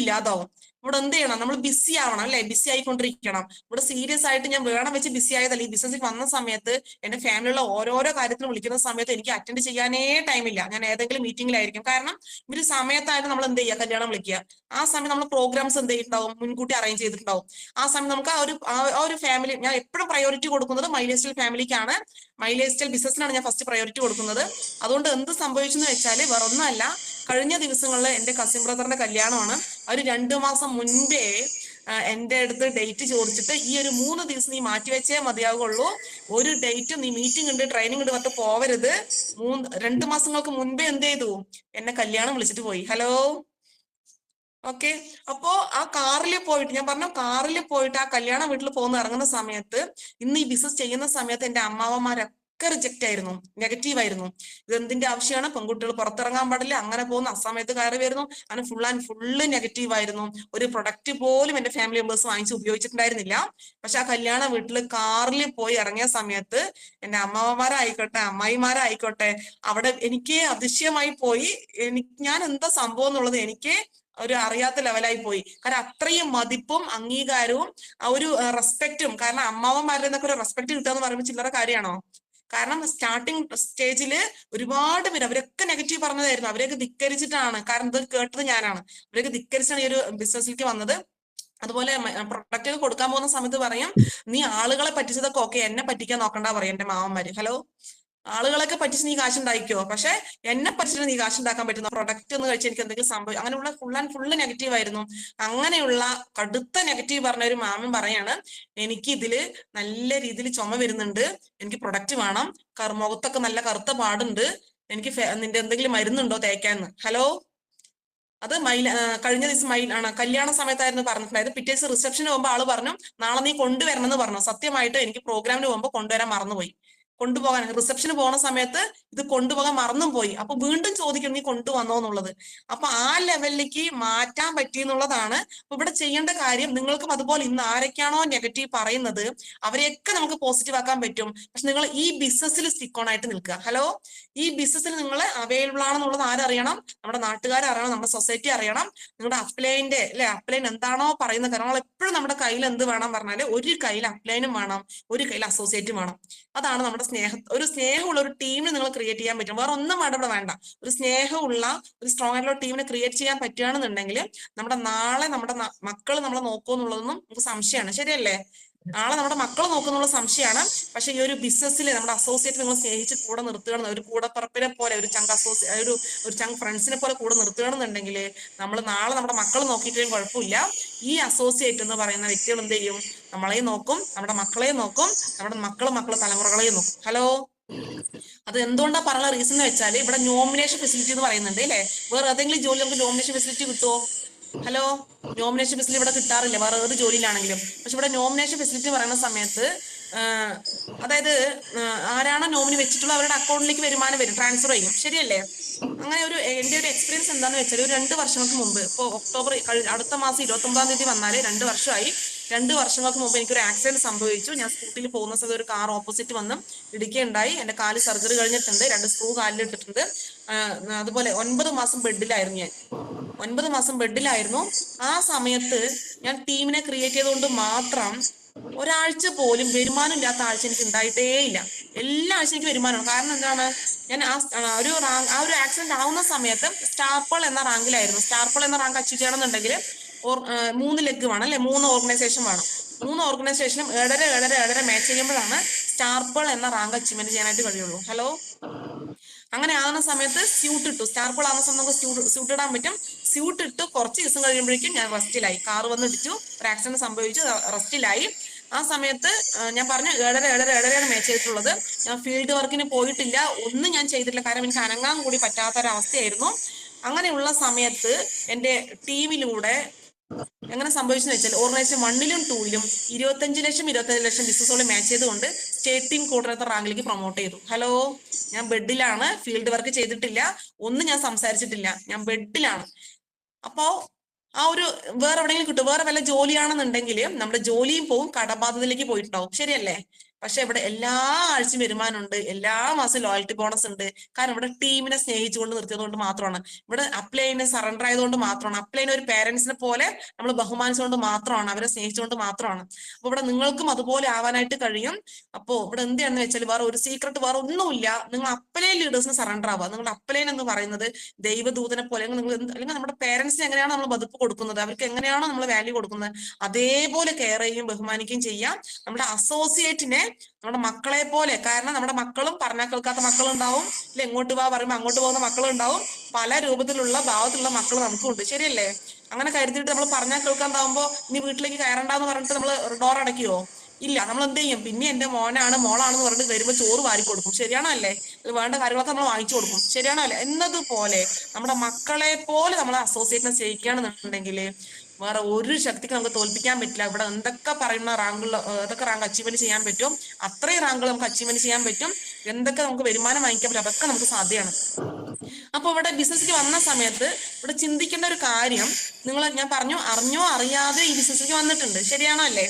ഇല്ലാതാവും. ഇവിടെ എന്ത് ചെയ്യണം? നമ്മൾ ബിസി ആവണം അല്ലെ, ബിസി ആയിക്കൊണ്ടിരിക്കണം. ഇവിടെ സീരിയസ് ആയിട്ട് ഞാൻ വേണം വെച്ച് ബിസി ആയതല്ല. ഈ ബിസിനസ്സിൽ വന്ന സമയത്ത് എന്റെ ഫാമിലിയുള്ള ഓരോരോ കാര്യത്തിന് വിളിക്കുന്ന സമയത്ത് എനിക്ക് അറ്റൻഡ് ചെയ്യാനേ ടൈമില്ല. ഞാൻ ഏതെങ്കിലും മീറ്റിംഗിലായിരിക്കും. കാരണം ഇവര് സമയത്തായിട്ട് നമ്മൾ എന്ത് ചെയ്യുക? കല്യാണം വിളിക്കുക. ആ സമയം നമ്മൾ പ്രോഗ്രാംസ് എന്ത് ചെയ്തിട്ടുണ്ടാവും? മുൻകൂട്ടി അറേഞ്ച് ചെയ്തിട്ടുണ്ടാവും. ആ സമയം നമുക്ക് ആ ഒരു ഫാമിലി, ഞാൻ എപ്പോഴും പ്രയോറിറ്റി കൊടുക്കുന്നത് മൈ ലൈഫ് സ്റ്റൈൽ ഫാമിലിക്കാണ്. മൈ ലൈഫ് സ്റ്റൈൽ ബിസിനസ്സിനാണ് ഞാൻ ഫസ്റ്റ് പ്രയോറിറ്റി കൊടുക്കുന്നത്. അതുകൊണ്ട് എന്ത് സംഭവിച്ചു എന്ന് വെച്ചാൽ വേറൊന്നുമല്ല, കഴിഞ്ഞ ദിവസങ്ങളിൽ എന്റെ കസിൻ ബ്രദറിന്റെ കല്യാണമാണ്. ഒരു 2 മാസം മുൻപേ എന്റെ അടുത്ത് ഡേറ്റ് ചോദിച്ചിട്ട്, ഈ ഒരു 3 ദിവസം നീ മാറ്റിവെച്ചേ മതിയാവുള്ളൂ, ഒരു ഡേറ്റ് നീ മീറ്റിംഗ് ഉണ്ട്, ട്രെയിനിങ് ഉണ്ട് മറ്റു പോവരുത്. 2 മാസങ്ങൾക്ക് മുൻപേ എന്ത് ചെയ്തു? എന്നെ കല്യാണം വിളിച്ചിട്ട് പോയി. Hello, okay. അപ്പോ ആ കാറിൽ പോയിട്ട്, ഞാൻ പറഞ്ഞു കാറിൽ പോയിട്ട് ആ കല്യാണ വീട്ടിൽ ഇറങ്ങുന്ന സമയത്ത്, ഇന്ന് ഈ ബിസിനസ് ചെയ്യുന്ന സമയത്ത് എന്റെ അമ്മാവന്മാരൊക്കെ റിജക്റ്റ് ആയിരുന്നു, നെഗറ്റീവ് ആയിരുന്നു. ഇതെന്തിന്റെ ആവശ്യമാണ്? പെൺകുട്ടികൾ പുറത്തിറങ്ങാൻ പാടില്ല, അങ്ങനെ പോകുന്ന അസമയത്ത് കയറി വരുന്നു, അങ്ങനെ ഫുള്ള് നെഗറ്റീവ് ആയിരുന്നു. ഒരു പ്രൊഡക്റ്റ് പോലും എന്റെ ഫാമിലി മെമ്പേഴ്സ് വാങ്ങിച്ച് ഉപയോഗിച്ചിട്ടുണ്ടായിരുന്നില്ല. പക്ഷെ ആ കല്യാണ വീട്ടിൽ കാറിൽ പോയി ഇറങ്ങിയ സമയത്ത് എന്റെ അമ്മാവന്മാരായിക്കോട്ടെ, അമ്മായിമാരായിക്കോട്ടെ, അവിടെ എനിക്ക് അതിശയമായി പോയി. ഞാൻ എന്താ സംഭവം എന്നുള്ളത് എനിക്ക് ഒരു അറിയാത്ത ലെവലായി പോയി. കാരണം അത്രയും മതിപ്പും അംഗീകാരവും ആ ഒരു റെസ്പെക്റ്റും. കാരണം അമ്മാവന്മാരുടെ നിന്നൊക്കെ ഒരു റെസ്പെക്ട് കിട്ടുക എന്ന് പറയുമ്പോൾ ചില്ലറ കാര്യമാണോ? കാരണം സ്റ്റാർട്ടിങ് സ്റ്റേജില് ഒരുപാട് പേര് അവരൊക്കെ നെഗറ്റീവ് പറഞ്ഞതായിരുന്നു. അവരെയൊക്കെ ധിക്കരിച്ചിട്ടാണ്, കാരണം ഇത് കേട്ടത് ഞാനാണ്, അവരൊക്കെ ധിക്കരിച്ചാണ് ഈ ഒരു ബിസിനസ്സിലേക്ക് വന്നത്. അതുപോലെ പ്രൊഡക്റ്റ് കൊടുക്കാൻ പോകുന്ന സമയത്ത് പറയും, നീ ആളുകളെ പറ്റിച്ചതൊക്കെ ഓക്കെ, എന്നെ പറ്റിക്കാൻ നോക്കണ്ട പറയും എന്റെ മാമന്മാര്. ഹലോ, ആളുകളൊക്കെ പറ്റിച്ച് നീ കാശുണ്ടാക്കിക്കോ, പക്ഷെ എന്നെ പറ്റിച്ചിട്ട് നീ കാശുണ്ടാക്കാൻ പറ്റുന്ന പ്രൊഡക്റ്റ് ഒന്ന് കഴിച്ച് എനിക്ക് എന്തെങ്കിലും സംഭവം, അങ്ങനെയുള്ള ഫുള്ള് നെഗറ്റീവ് ആയിരുന്നു. അങ്ങനെയുള്ള കടുത്ത നെഗറ്റീവ് പറഞ്ഞ ഒരു മാമൻ പറയാണ്, എനിക്ക് ഇതില് നല്ല രീതിയിൽ ചുമ വരുന്നുണ്ട്, എനിക്ക് പ്രൊഡക്റ്റ് വേണം, മുഖത്തൊക്കെ നല്ല കറുത്ത പാടുണ്ട്, എനിക്ക് നിന്റെ എന്തെങ്കിലും മരുന്നുണ്ടോ തേക്കാന്ന്. ഹലോ, അത് കഴിഞ്ഞ ദിവസം കല്യാണ സമയത്തായിരുന്നു പറഞ്ഞിട്ടുണ്ടായത്. പിറ്റേ ദിവസം റിസപ്ഷന് പോകുമ്പോൾ ആള് പറഞ്ഞു, നാളെ നീ കൊണ്ടുവരണം എന്ന് പറഞ്ഞു. സത്യമായിട്ട് എനിക്ക് പ്രോഗ്രാമിന് പോകുമ്പോൾ കൊണ്ടുവരാൻ മറന്നുപോയി. കൊണ്ടുപോകാൻ റിസപ്ഷന് പോണ സമയത്ത് ഇത് കൊണ്ടുപോകാൻ മറന്നും പോയി. അപ്പൊ വീണ്ടും ചോദിക്കണം നീ കൊണ്ടുവന്നോ എന്നുള്ളത്. അപ്പൊ ആ ലെവലിലേക്ക് മാറ്റാൻ പറ്റി എന്നുള്ളതാണ് ഇവിടെ ചെയ്യേണ്ട കാര്യം. നിങ്ങൾക്കും അതുപോലെ ഇന്ന് ആരൊക്കെയാണോ നെഗറ്റീവ് പറയുന്നത് അവരെയൊക്കെ നമുക്ക് പോസിറ്റീവ് ആക്കാൻ പറ്റും. പക്ഷെ നിങ്ങൾ ഈ ബിസിനസ്സിൽ സ്റ്റിക്ക് ഓൺ ആയിട്ട് നിൽക്കുക. ഹലോ, ഈ ബിസിനസ്സിൽ നിങ്ങൾ അവൈലബിൾ ആണെന്നുള്ളത് ആരറിയണം? നമ്മുടെ നാട്ടുകാർ അറിയണം, നമ്മുടെ സൊസൈറ്റി അറിയണം. നിങ്ങളുടെ അപ്ലൈന്റെ അപ്ലൈൻ എന്താണോ പറയുന്ന കാര്യങ്ങൾ എപ്പോഴും നമ്മുടെ കയ്യിൽ എന്ത് വേണം പറഞ്ഞാല്, ഒരു കയ്യിൽ അപ്ലൈനും വേണം, ഒരു കയ്യിൽ അസോസിയേറ്റും വേണം. അതാണ് നമ്മുടെ ഒരു സ്നേഹമുള്ള ഒരു ടീമിന് നിങ്ങൾ ക്രിയേറ്റ് ചെയ്യാൻ പറ്റും. വേറെ ഒന്നും വേണ്ട, ഇവിടെ വേണ്ട. ഒരു സ്നേഹമുള്ള ഒരു സ്ട്രോങ് ആയിട്ടുള്ള ടീമിനെ ക്രിയേറ്റ് ചെയ്യാൻ പറ്റുകയാണെന്നുണ്ടെങ്കിൽ നാളെ നമ്മുടെ മക്കൾ നമ്മളെ നോക്കുമെന്നുള്ളതൊന്നും നമുക്ക് സംശയമാണ്. ശരിയല്ലേ? നാളെ നമ്മുടെ മക്കൾ നോക്കുന്നുള്ള സംശയമാണ്. പക്ഷെ ഈ ഒരു ബിസിനസ്സിൽ നമ്മുടെ അസോസിയേറ്റ് നിങ്ങൾ സ്നേഹിച്ച് കൂടെ നിർത്തുകയാണ്, ഒരു കൂടപ്പറപ്പിനെ പോലെ, ഒരു ചങ്ക് ഒരു ചങ്ക് ഫ്രണ്ട്സിനെ പോലെ കൂടെ നിർത്തുകയാണെന്നുണ്ടെങ്കിൽ നമ്മൾ നാളെ നമ്മുടെ മക്കൾ നോക്കിയിട്ടേലും കുഴപ്പമില്ല, ഈ അസോസിയേറ്റ് എന്ന് പറയുന്ന വ്യക്തികൾ എന്ത് ചെയ്യും? നമ്മളെയും നോക്കും, നമ്മുടെ മക്കളെയും നോക്കും, നമ്മുടെ മക്കളെ തലമുറകളെയും നോക്കും. ഹലോ, അത് എന്തുകൊണ്ടാ പറയുന്ന റീസൺ എന്ന് വെച്ചാൽ ഇവിടെ നോമിനേഷൻ ഫെസിലിറ്റി എന്ന് പറയുന്നുണ്ട് അല്ലേ? വേറെ ഏതെങ്കിലും ജോലി നമുക്ക് നോമിനേഷൻ ഫെസിലിറ്റി കിട്ടുമോ? ഹലോ, നോമിനേഷൻ ഫെസിലിറ്റി ഇവിടെ കിട്ടാറില്ല വേറെ ഏത് ജോലിയിലാണെങ്കിലും. പക്ഷെ ഇവിടെ നോമിനേഷൻ ഫെസിലിറ്റി പറയുന്ന സമയത്ത് അതായത് ആരാണോ നോമിനി വെച്ചിട്ടുള്ള അവരുടെ അക്കൗണ്ടിലേക്ക് വരുമാനം വരും, ട്രാൻസ്ഫർ ചെയ്യും. ശരിയല്ലേ? അങ്ങനെ എന്റെ ഒരു എക്സ്പീരിയൻസ് എന്താന്ന് വെച്ചാൽ, ഒരു 2 വർഷങ്ങൾക്ക് മുമ്പ്, ഇപ്പൊ ഒക്ടോബർ അടുത്ത മാസം 29-ാം തീയതി വന്നാല് 2 വർഷമായി. 2 വർഷങ്ങൾക്ക് മുമ്പ് എനിക്കൊരു ആക്സിഡന്റ് സംഭവിച്ചു. ഞാൻ സ്കൂട്ടിയിൽ പോകുന്ന സമയത്ത് ഒരു കാർ ഓപ്പോസിറ്റ് വന്ന് ഇടിക്കുകയുണ്ടായി. എന്റെ കാല് സർജറി കഴിഞ്ഞിട്ടുണ്ട്, 2 സ്ക്രൂ കാലിൽ ഇട്ടിട്ടുണ്ട്. അതുപോലെ 9 മാസം ബെഡിലായിരുന്നു ഞാൻ. 9 മാസം ബെഡിലായിരുന്നു. ആ സമയത്ത് ഞാൻ ടീമിനെ ക്രിയേറ്റ് ചെയ്തുകൊണ്ട് മാത്രം ഒരാഴ്ച പോലും വരുമാനം ഇല്ലാത്ത ആഴ്ച എനിക്ക് ഉണ്ടായിട്ടേ ഇല്ല. എല്ലാ ആഴ്ച എനിക്ക് വരുമാനമാണ്. കാരണം എന്താണ്? ഞാൻ ആ ഒരു ആക്സിഡന്റ് ആവുന്ന സമയത്ത് സ്റ്റാർപ്പൾ എന്ന റാങ്കിലായിരുന്നു. സ്റ്റാർപ്പൾ എന്ന റാങ്ക് അച്ചീവ് ചെയ്യണമെന്നുണ്ടെങ്കിൽ 3 ലെഗ് വേണം അല്ലെ, 3 ഓർഗനൈസേഷൻ വേണം. 3 ഓർഗനൈസേഷനും 7.5 മാച്ച് ചെയ്യുമ്പോഴാണ് സ്റ്റാർപ്പൾ എന്ന റാങ്ക് അച്ചീവ്മെന്റ് ചെയ്യാനായിട്ട് കഴിയുള്ളൂ. ഹലോ, അങ്ങനെ ആകുന്ന സമയത്ത് സ്യൂട്ട് ഇട്ടു. സ്റ്റാർപ്പോൾ ആകുന്ന സമയത്ത് നമുക്ക് സ്യൂട്ട് ഇടാൻ പറ്റും. സ്യൂട്ട് ഇട്ട് കുറച്ച് ദിവസം കഴിയുമ്പോഴേക്കും ഞാൻ റെസ്റ്റിലായി. കാറ് വന്ന് ഇടിച്ചു, ഒരു ആക്സിഡന്റ് സംഭവിച്ചു, റെസ്റ്റിലായി. ആ സമയത്ത് ഞാൻ പറഞ്ഞു 7.5 മാച്ച് ചെയ്തിട്ടുള്ളത്. ഞാൻ ഫീൽഡ് വർക്കിന് പോയിട്ടില്ല, ഒന്നും ഞാൻ ചെയ്തിട്ടില്ല. കാരണം എനിക്ക് അനങ്ങാൻ കൂടി പറ്റാത്തൊരവസ്ഥയായിരുന്നു. അങ്ങനെയുള്ള സമയത്ത് എന്റെ ടീമിലൂടെ എങ്ങനെ സംഭവിച്ചെന്ന് വെച്ചാൽ, ഓർഗനൈസേഷൻ 1-ലും 2-ലും 25 ലക്ഷം ബിസിനസ്സുകൾ മാച്ച് ചെയ്തുകൊണ്ട് സ്റ്റേറ്റ് ടീം കോർഡിനേറ്റർ റാങ്കിലേക്ക് പ്രൊമോട്ട് ചെയ്തു. ഹലോ, ഞാൻ ബെഡിലാണ്, ഫീൽഡ് വർക്ക് ചെയ്തിട്ടില്ല, ഒന്നും ഞാൻ സംസാരിച്ചിട്ടില്ല, ഞാൻ ബെഡിലാണ്. അപ്പോ ആ ഒരു വേറെ എവിടെയെങ്കിലും കിട്ടും, വേറെ വല്ല ജോലിയാണെന്നുണ്ടെങ്കിൽ നമ്മുടെ ജോലിയും പോവും, കടബാധ്യതയിലേക്ക് പോയിട്ടുണ്ടാവും. ശരിയല്ലേ? പക്ഷെ ഇവിടെ എല്ലാ ആഴ്ചയും വരുമാനമുണ്ട്, എല്ലാ മാസവും ലോയൽറ്റി ബോണസ് ഉണ്ട്. കാരണം ഇവിടെ ടീമിനെ സ്നേഹിച്ചുകൊണ്ട് നിർത്തിയതുകൊണ്ട് മാത്രമാണ്. ഇവിടെ അപ്ലൈനെ സറണ്ടർ ആയതുകൊണ്ട് മാത്രമാണ്. അപ്ലൈനെ ഒരു പേരൻസിനെ പോലെ നമ്മൾ ബഹുമാനിച്ചുകൊണ്ട് മാത്രമാണ്, അവരെ സ്നേഹിച്ചുകൊണ്ട് മാത്രമാണ്. അപ്പൊ ഇവിടെ നിങ്ങൾക്കും അതുപോലെ ആവാനായിട്ട് കഴിയും. അപ്പോ ഇവിടെ എന്താണെന്ന് വെച്ചാൽ, വേറെ ഒരു സീക്രട്ട് വേറെ ഒന്നുമില്ല. നിങ്ങൾ അപ്ലൈൻ ലീഡേഴ്സിന് സറണ്ടർ ആവുക. നിങ്ങളുടെ അപ്ലൈൻ എന്ന് പറയുന്നത് ദൈവദൂതനെ പോലെ, അല്ലെങ്കിൽ നമ്മുടെ പേരൻസിന് എങ്ങനെയാണോ നമ്മൾ ബതുപ്പ് കൊടുക്കുന്നത്, അവർക്ക് എങ്ങനെയാണോ നമ്മൾ വാല്യൂ കൊടുക്കുന്നത്, അതേപോലെ കെയർ ചെയ്യുകയും ബഹുമാനിക്കുകയും ചെയ്യാം. നമ്മുടെ അസോസിയേറ്റിനെ നമ്മുടെ മക്കളെ പോലെ, കാരണം നമ്മുടെ മക്കളും പറഞ്ഞാൽ കേൾക്കാത്ത മക്കളുണ്ടാവും, ഇല്ല ഇങ്ങോട്ട് പറയുമ്പോൾ അങ്ങോട്ട് പോകുന്ന മക്കളുണ്ടാവും, പല രൂപത്തിലുള്ള ഭാവത്തിലുള്ള മക്കൾ നമുക്കുണ്ട്. ശരിയല്ലേ? അങ്ങനെ കരുതിയിട്ട് നമ്മൾ പറഞ്ഞാൽ കേൾക്കാണ്ടാവുമ്പോ ഇനി വീട്ടിലേക്ക് കയറണ്ടെന്ന് പറഞ്ഞിട്ട് നമ്മൾ ഡോർ അടയ്ക്കുവോ? ഇല്ല. നമ്മൾ എന്ത് ചെയ്യും? പിന്നെ എന്റെ മോളാണെന്ന് പറഞ്ഞിട്ട് വരുമ്പോൾ ചോറ് വാരി കൊടുക്കും. ശരിയാണോ അല്ലേ? വേണ്ട കാര്യങ്ങളൊക്കെ നമ്മൾ വാങ്ങിച്ചു കൊടുക്കും. ശരിയാണോ അല്ലേ? എന്നതുപോലെ നമ്മുടെ മക്കളെ പോലെ നമ്മളെ അസോസിയേറ്റിനെ സ്നേഹിക്കുകയാണെന്നുണ്ടെങ്കിൽ വേറെ ഒരു ശക്തിക്ക് നമുക്ക് തോൽപ്പിക്കാൻ പറ്റില്ല. ഇവിടെ എന്തൊക്കെ പറയുന്ന റാങ്കുകൾ, ഏതൊക്കെ റാങ്ക് അച്ചീവ്മെന്റ് ചെയ്യാൻ പറ്റും, അത്രയും റാങ്കുകൾ നമുക്ക് അച്ചീവ്മെന്റ് ചെയ്യാൻ പറ്റും. എന്തൊക്കെ നമുക്ക് വരുമാനം വാങ്ങിക്കാൻ പറ്റും, അതൊക്കെ നമുക്ക് സാധ്യമാണ്. അപ്പൊ ഇവിടെ ബിസിനസ്സിലേക്ക് വന്ന സമയത്ത് ഇവിടെ ചിന്തിക്കേണ്ട ഒരു കാര്യം, ഞാൻ പറഞ്ഞു, അറിഞ്ഞോ അറിയാതെ ഈ ബിസിനസ്സിലേക്ക് വന്നിട്ടുണ്ട്. ശരിയാണോ അല്ലേ?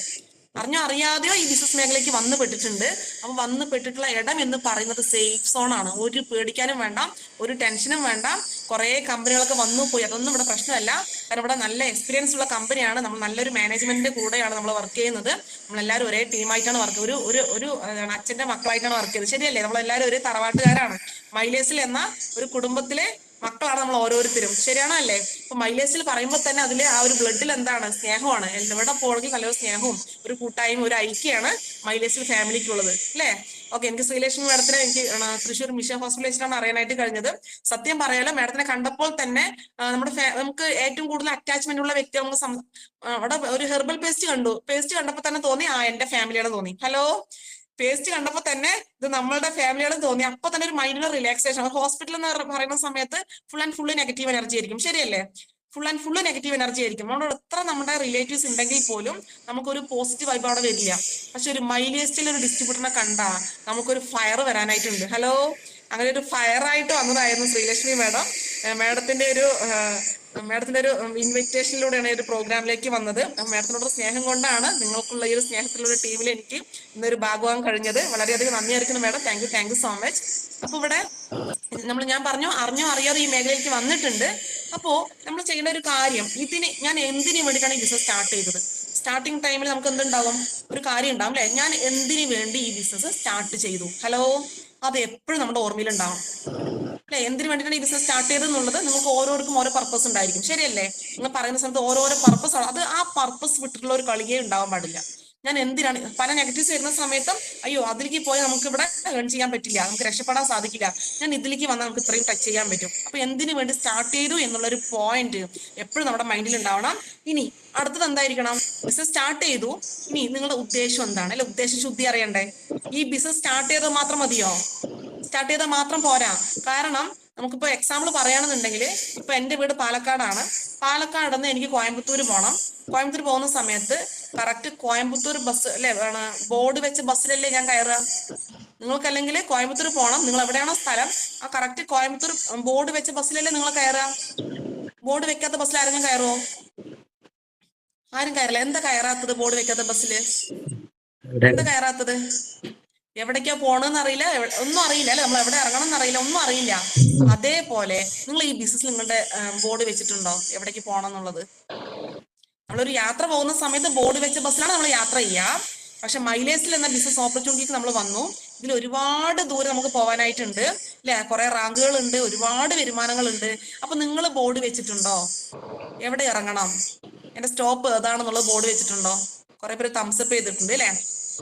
അറിഞ്ഞോ അറിയാതെയോ ഈ ബിസിനസ് മേഖലയ്ക്ക് വന്നു പെട്ടിട്ടുണ്ട്. അപ്പൊ വന്നു പെട്ടിട്ടുള്ള ഇടം എന്ന് പറയുന്നത് സേഫ് സോൺ ആണ്. ഒരു പേടിക്കാനും വേണ്ട, ഒരു ടെൻഷനും വേണ്ട. കുറെ കമ്പനികളൊക്കെ വന്നു പോയി, അതൊന്നും ഇവിടെ പ്രശ്നമല്ല. കാരണം ഇവിടെ നല്ല എക്സ്പീരിയൻസ് ഉള്ള കമ്പനിയാണ്. നമ്മൾ നല്ലൊരു മാനേജ്മെന്റിന്റെ കൂടെയാണ് നമ്മൾ വർക്ക് ചെയ്യുന്നത്. നമ്മളെല്ലാവരും ഒരേ ടീമായിട്ടാണ് വർക്ക്, ഒരു ഒരു ഒരു അച്ഛന്റെ മക്കളായിട്ടാണ് വർക്ക് ചെയ്തത്. ശരിയല്ലേ? നമ്മളെല്ലാവരും ഒരു തറവാട്ടുകാരാണ്. മൈലേസിൽ എന്ന ഒരു കുടുംബത്തിലെ മക്കളാണ് നമ്മൾ ഓരോരുത്തരും. ശരിയാണോ അല്ലേ? ഇപ്പൊ മൈലേസിൽ പറയുമ്പോൾ തന്നെ അതിലെ ആ ഒരു ബ്ലഡിൽ എന്താണ്? സ്നേഹമാണ്. എവിടെ പോകണമെങ്കിൽ നല്ലൊരു സ്നേഹവും ഒരു കൂട്ടായ്മ, ഒരു ഐക്യമാണ് മൈലേസിൽ ഫാമിലിക്കുള്ളത്, അല്ലേ? ഓക്കെ, എനിക്ക് ശ്രീലക്ഷ്മി മാഡത്തിനെ എനിക്ക് തൃശ്ശൂർ മിഷൻ ഹോസ്പിറ്റലിൽ വെച്ചിട്ടാണ് അറിയാനായിട്ട് കഴിഞ്ഞത്. സത്യം പറയാലോ, മാഡത്തിനെ കണ്ടപ്പോൾ തന്നെ നമുക്ക് ഏറ്റവും കൂടുതൽ അറ്റാച്ച്മെന്റ് ഉള്ള വ്യക്തി നമുക്ക് അവിടെ ഒരു ഹെർബൽ പേസ്റ്റ് കണ്ടു. പേസ്റ്റ് കണ്ടപ്പോൾ തന്നെ തോന്നി എന്റെ ഫാമിലിയാണ് തോന്നി. ഹലോ, പേസ്റ്റ് കണ്ടപ്പോൾ തന്നെ ഇത് നമ്മളുടെ ഫാമിലിയാണ് തോന്നി. അപ്പൊ തന്നെ ഒരു മൈൻഡിന് റിലാക്സേഷൻ. ഹോസ്പിറ്റൽ എന്ന് പറയുന്ന സമയത്ത് full and full negative energy ആയിരിക്കും. ശരിയല്ലേ? Full and full negative energy ആയിരിക്കും. നമ്മളോട് എത്ര നമ്മുടെ റിലേറ്റീവ്സ് ഉണ്ടെങ്കിൽ പോലും നമുക്കൊരു പോസിറ്റീവ് വൈബ് അവിടെ വരില്ല. പക്ഷെ ഒരു മൈലേസ്റ്റിൽ ഒരു ഡിസ്ട്രിബ്യൂട്ടറിനെ കണ്ടാ നമുക്കൊരു ഫയർ വരാനായിട്ടുണ്ട്. ഹലോ, അങ്ങനെ ഒരു ഫയർ ആയിട്ട് വന്നതായിരുന്നു ശ്രീലക്ഷ്മി മാഡം. മാഡത്തിന്റെ ഒരു ഇൻവിറ്റേഷനിലൂടെയാണ് ഈ ഒരു പ്രോഗ്രാമിലേക്ക് വന്നത്. മാഡത്തിനോട് സ്നേഹം കൊണ്ടാണ്, നിങ്ങൾക്കുള്ള ഈ ഒരു സ്നേഹത്തിലുള്ള ടീമിൽ എനിക്ക് ഇന്നൊരു ഭാഗമാകാൻ കഴിഞ്ഞത്. വളരെയധികം നന്ദി അറിയിക്കുന്നു madam. Thank you so much. അപ്പൊ ഇവിടെ ഞാൻ പറഞ്ഞു, അറിഞ്ഞോ അറിയാതെ ഈ മേഖലയിലേക്ക് വന്നിട്ടുണ്ട്. അപ്പോ നമ്മൾ ചെയ്യേണ്ട ഒരു കാര്യം, ഞാൻ എന്തിനു വേണ്ടിയിട്ടാണ് ഈ ബിസിനസ് സ്റ്റാർട്ട് ചെയ്തത്? സ്റ്റാർട്ടിങ് ടൈമിൽ നമുക്ക് എന്തുണ്ടാവും? ഒരു കാര്യം ഉണ്ടാവും, അല്ലെ? ഞാൻ എന്തിനു വേണ്ടി ഈ ബിസിനസ് സ്റ്റാർട്ട് ചെയ്തു? ഹലോ, അത് എപ്പോഴും നമ്മുടെ ഓർമ്മയിലുണ്ടാവും, അല്ലെ? എന്തിനു വേണ്ടിയിട്ടാണ് ഈ ബിസിനസ് സ്റ്റാർട്ട് ചെയ്തെന്നുള്ളത് നിങ്ങൾക്ക് ഓരോരുക്കും ഓരോ പർപ്പസ് ഉണ്ടായിരിക്കും. ശരിയല്ലേ? നിങ്ങൾ പറയുന്ന സമയത്ത് ഓരോരോ പർപ്പസ് ആണ്. അത് ആ പർപ്പസ് വിട്ടിട്ടുള്ള ഒരു കളിയേ ഉണ്ടാവാൻ പാടില്ല. ഞാൻ എന്തിനാണ്, പല നെഗറ്റീവ്സ് വരുന്ന സമയത്തും അയ്യോ അതിലേക്ക് പോയാൽ നമുക്ക് ഇവിടെ ഏൺ ചെയ്യാൻ പറ്റില്ല, നമുക്ക് രക്ഷപ്പെടാൻ സാധിക്കില്ല, ഞാൻ ഇതിലേക്ക് വന്നാൽ നമുക്ക് ഇത്രയും ടച്ച് ചെയ്യാൻ പറ്റും. അപ്പൊ എന്തിനു വേണ്ടി സ്റ്റാർട്ട് ചെയ്തു എന്നുള്ള ഒരു പോയിന്റ് എപ്പോഴും നമ്മുടെ മൈൻഡിൽ ഉണ്ടാവണം. ഇനി അടുത്തത് എന്തായിരിക്കണം? ബിസിനസ് സ്റ്റാർട്ട് ചെയ്തു, ഇനി നിങ്ങളുടെ ഉദ്ദേശം എന്താണ്? അല്ലെ, ഉദ്ദേശ ശുദ്ധി അറിയണ്ടേ? ഈ ബിസിനസ് സ്റ്റാർട്ട് ചെയ്തത് മാത്രം മതിയോ? സ്റ്റാർട്ട് ചെയ്താൽ മാത്രം പോരാ. കാരണം നമുക്കിപ്പോ എക്സാമ്പിൾ പറയുകയാണെന്നുണ്ടെങ്കിൽ, ഇപ്പൊ എന്റെ വീട് പാലക്കാടാണ്. പാലക്കാട് നിന്ന് എനിക്ക് കോയമ്പത്തൂർ പോകണം. കോയമ്പത്തൂർ പോകുന്ന സമയത്ത് കറക്റ്റ് കോയമ്പത്തൂർ ബസ് അല്ലെ, ബോർഡ് വെച്ച ബസ്സിലല്ലേ ഞാൻ കയറുക? നിങ്ങൾക്കല്ലെങ്കിൽ കോയമ്പത്തൂർ പോകണം, നിങ്ങൾ എവിടെയാണോ സ്ഥലം, ആ കറക്റ്റ് കോയമ്പത്തൂർ ബോർഡ് വെച്ച ബസ്സിലല്ലേ നിങ്ങൾ കയറുക? ബോർഡ് വെക്കാത്ത ബസ്സിൽ ആരെങ്കിലും കയറുമോ? ആരും കയറില്ല. എന്താ കയറാത്തത്? ബോർഡ് വെക്കാത്ത ബസ്സില് എന്താ കയറാത്തത്? എവിടേക്കാ പോണെന്ന് അറിയില്ല, ഒന്നും അറിയില്ല, അല്ലെ? നമ്മൾ എവിടെ ഇറങ്ങണം എന്നറിയില്ല, ഒന്നും അറിയില്ല. അതേപോലെ നിങ്ങൾ ഈ ബിസിനസ്സിൽ നിങ്ങളുടെ ബോർഡ് വെച്ചിട്ടുണ്ടോ എവിടേക്ക് പോകണം എന്നുള്ളത്? നമ്മളൊരു യാത്ര പോകുന്ന സമയത്ത് ബോർഡ് വെച്ച ബസ്സിലാണ് നമ്മൾ യാത്ര ചെയ്യുക. പക്ഷെ മൈലേസിൽ എന്ന ബിസിനസ് ഓപ്പർച്യൂണിറ്റിക്ക് നമ്മൾ വന്നു. ഇതിൽ ഒരുപാട് ദൂരം നമുക്ക് പോകാനായിട്ടുണ്ട്, അല്ലെ? കുറെ റാങ്കുകൾ ഉണ്ട്, ഒരുപാട് വരുമാനങ്ങൾ ഉണ്ട്. അപ്പൊ നിങ്ങൾ ബോർഡ് വെച്ചിട്ടുണ്ടോ? എവിടെ ഇറങ്ങണം, എന്റെ സ്റ്റോപ്പ് ഏതാണെന്നുള്ളത് ബോർഡ് വെച്ചിട്ടുണ്ടോ? കുറെ പേര് തംസപ്പ് ചെയ്തിട്ടുണ്ട്, അല്ലെ?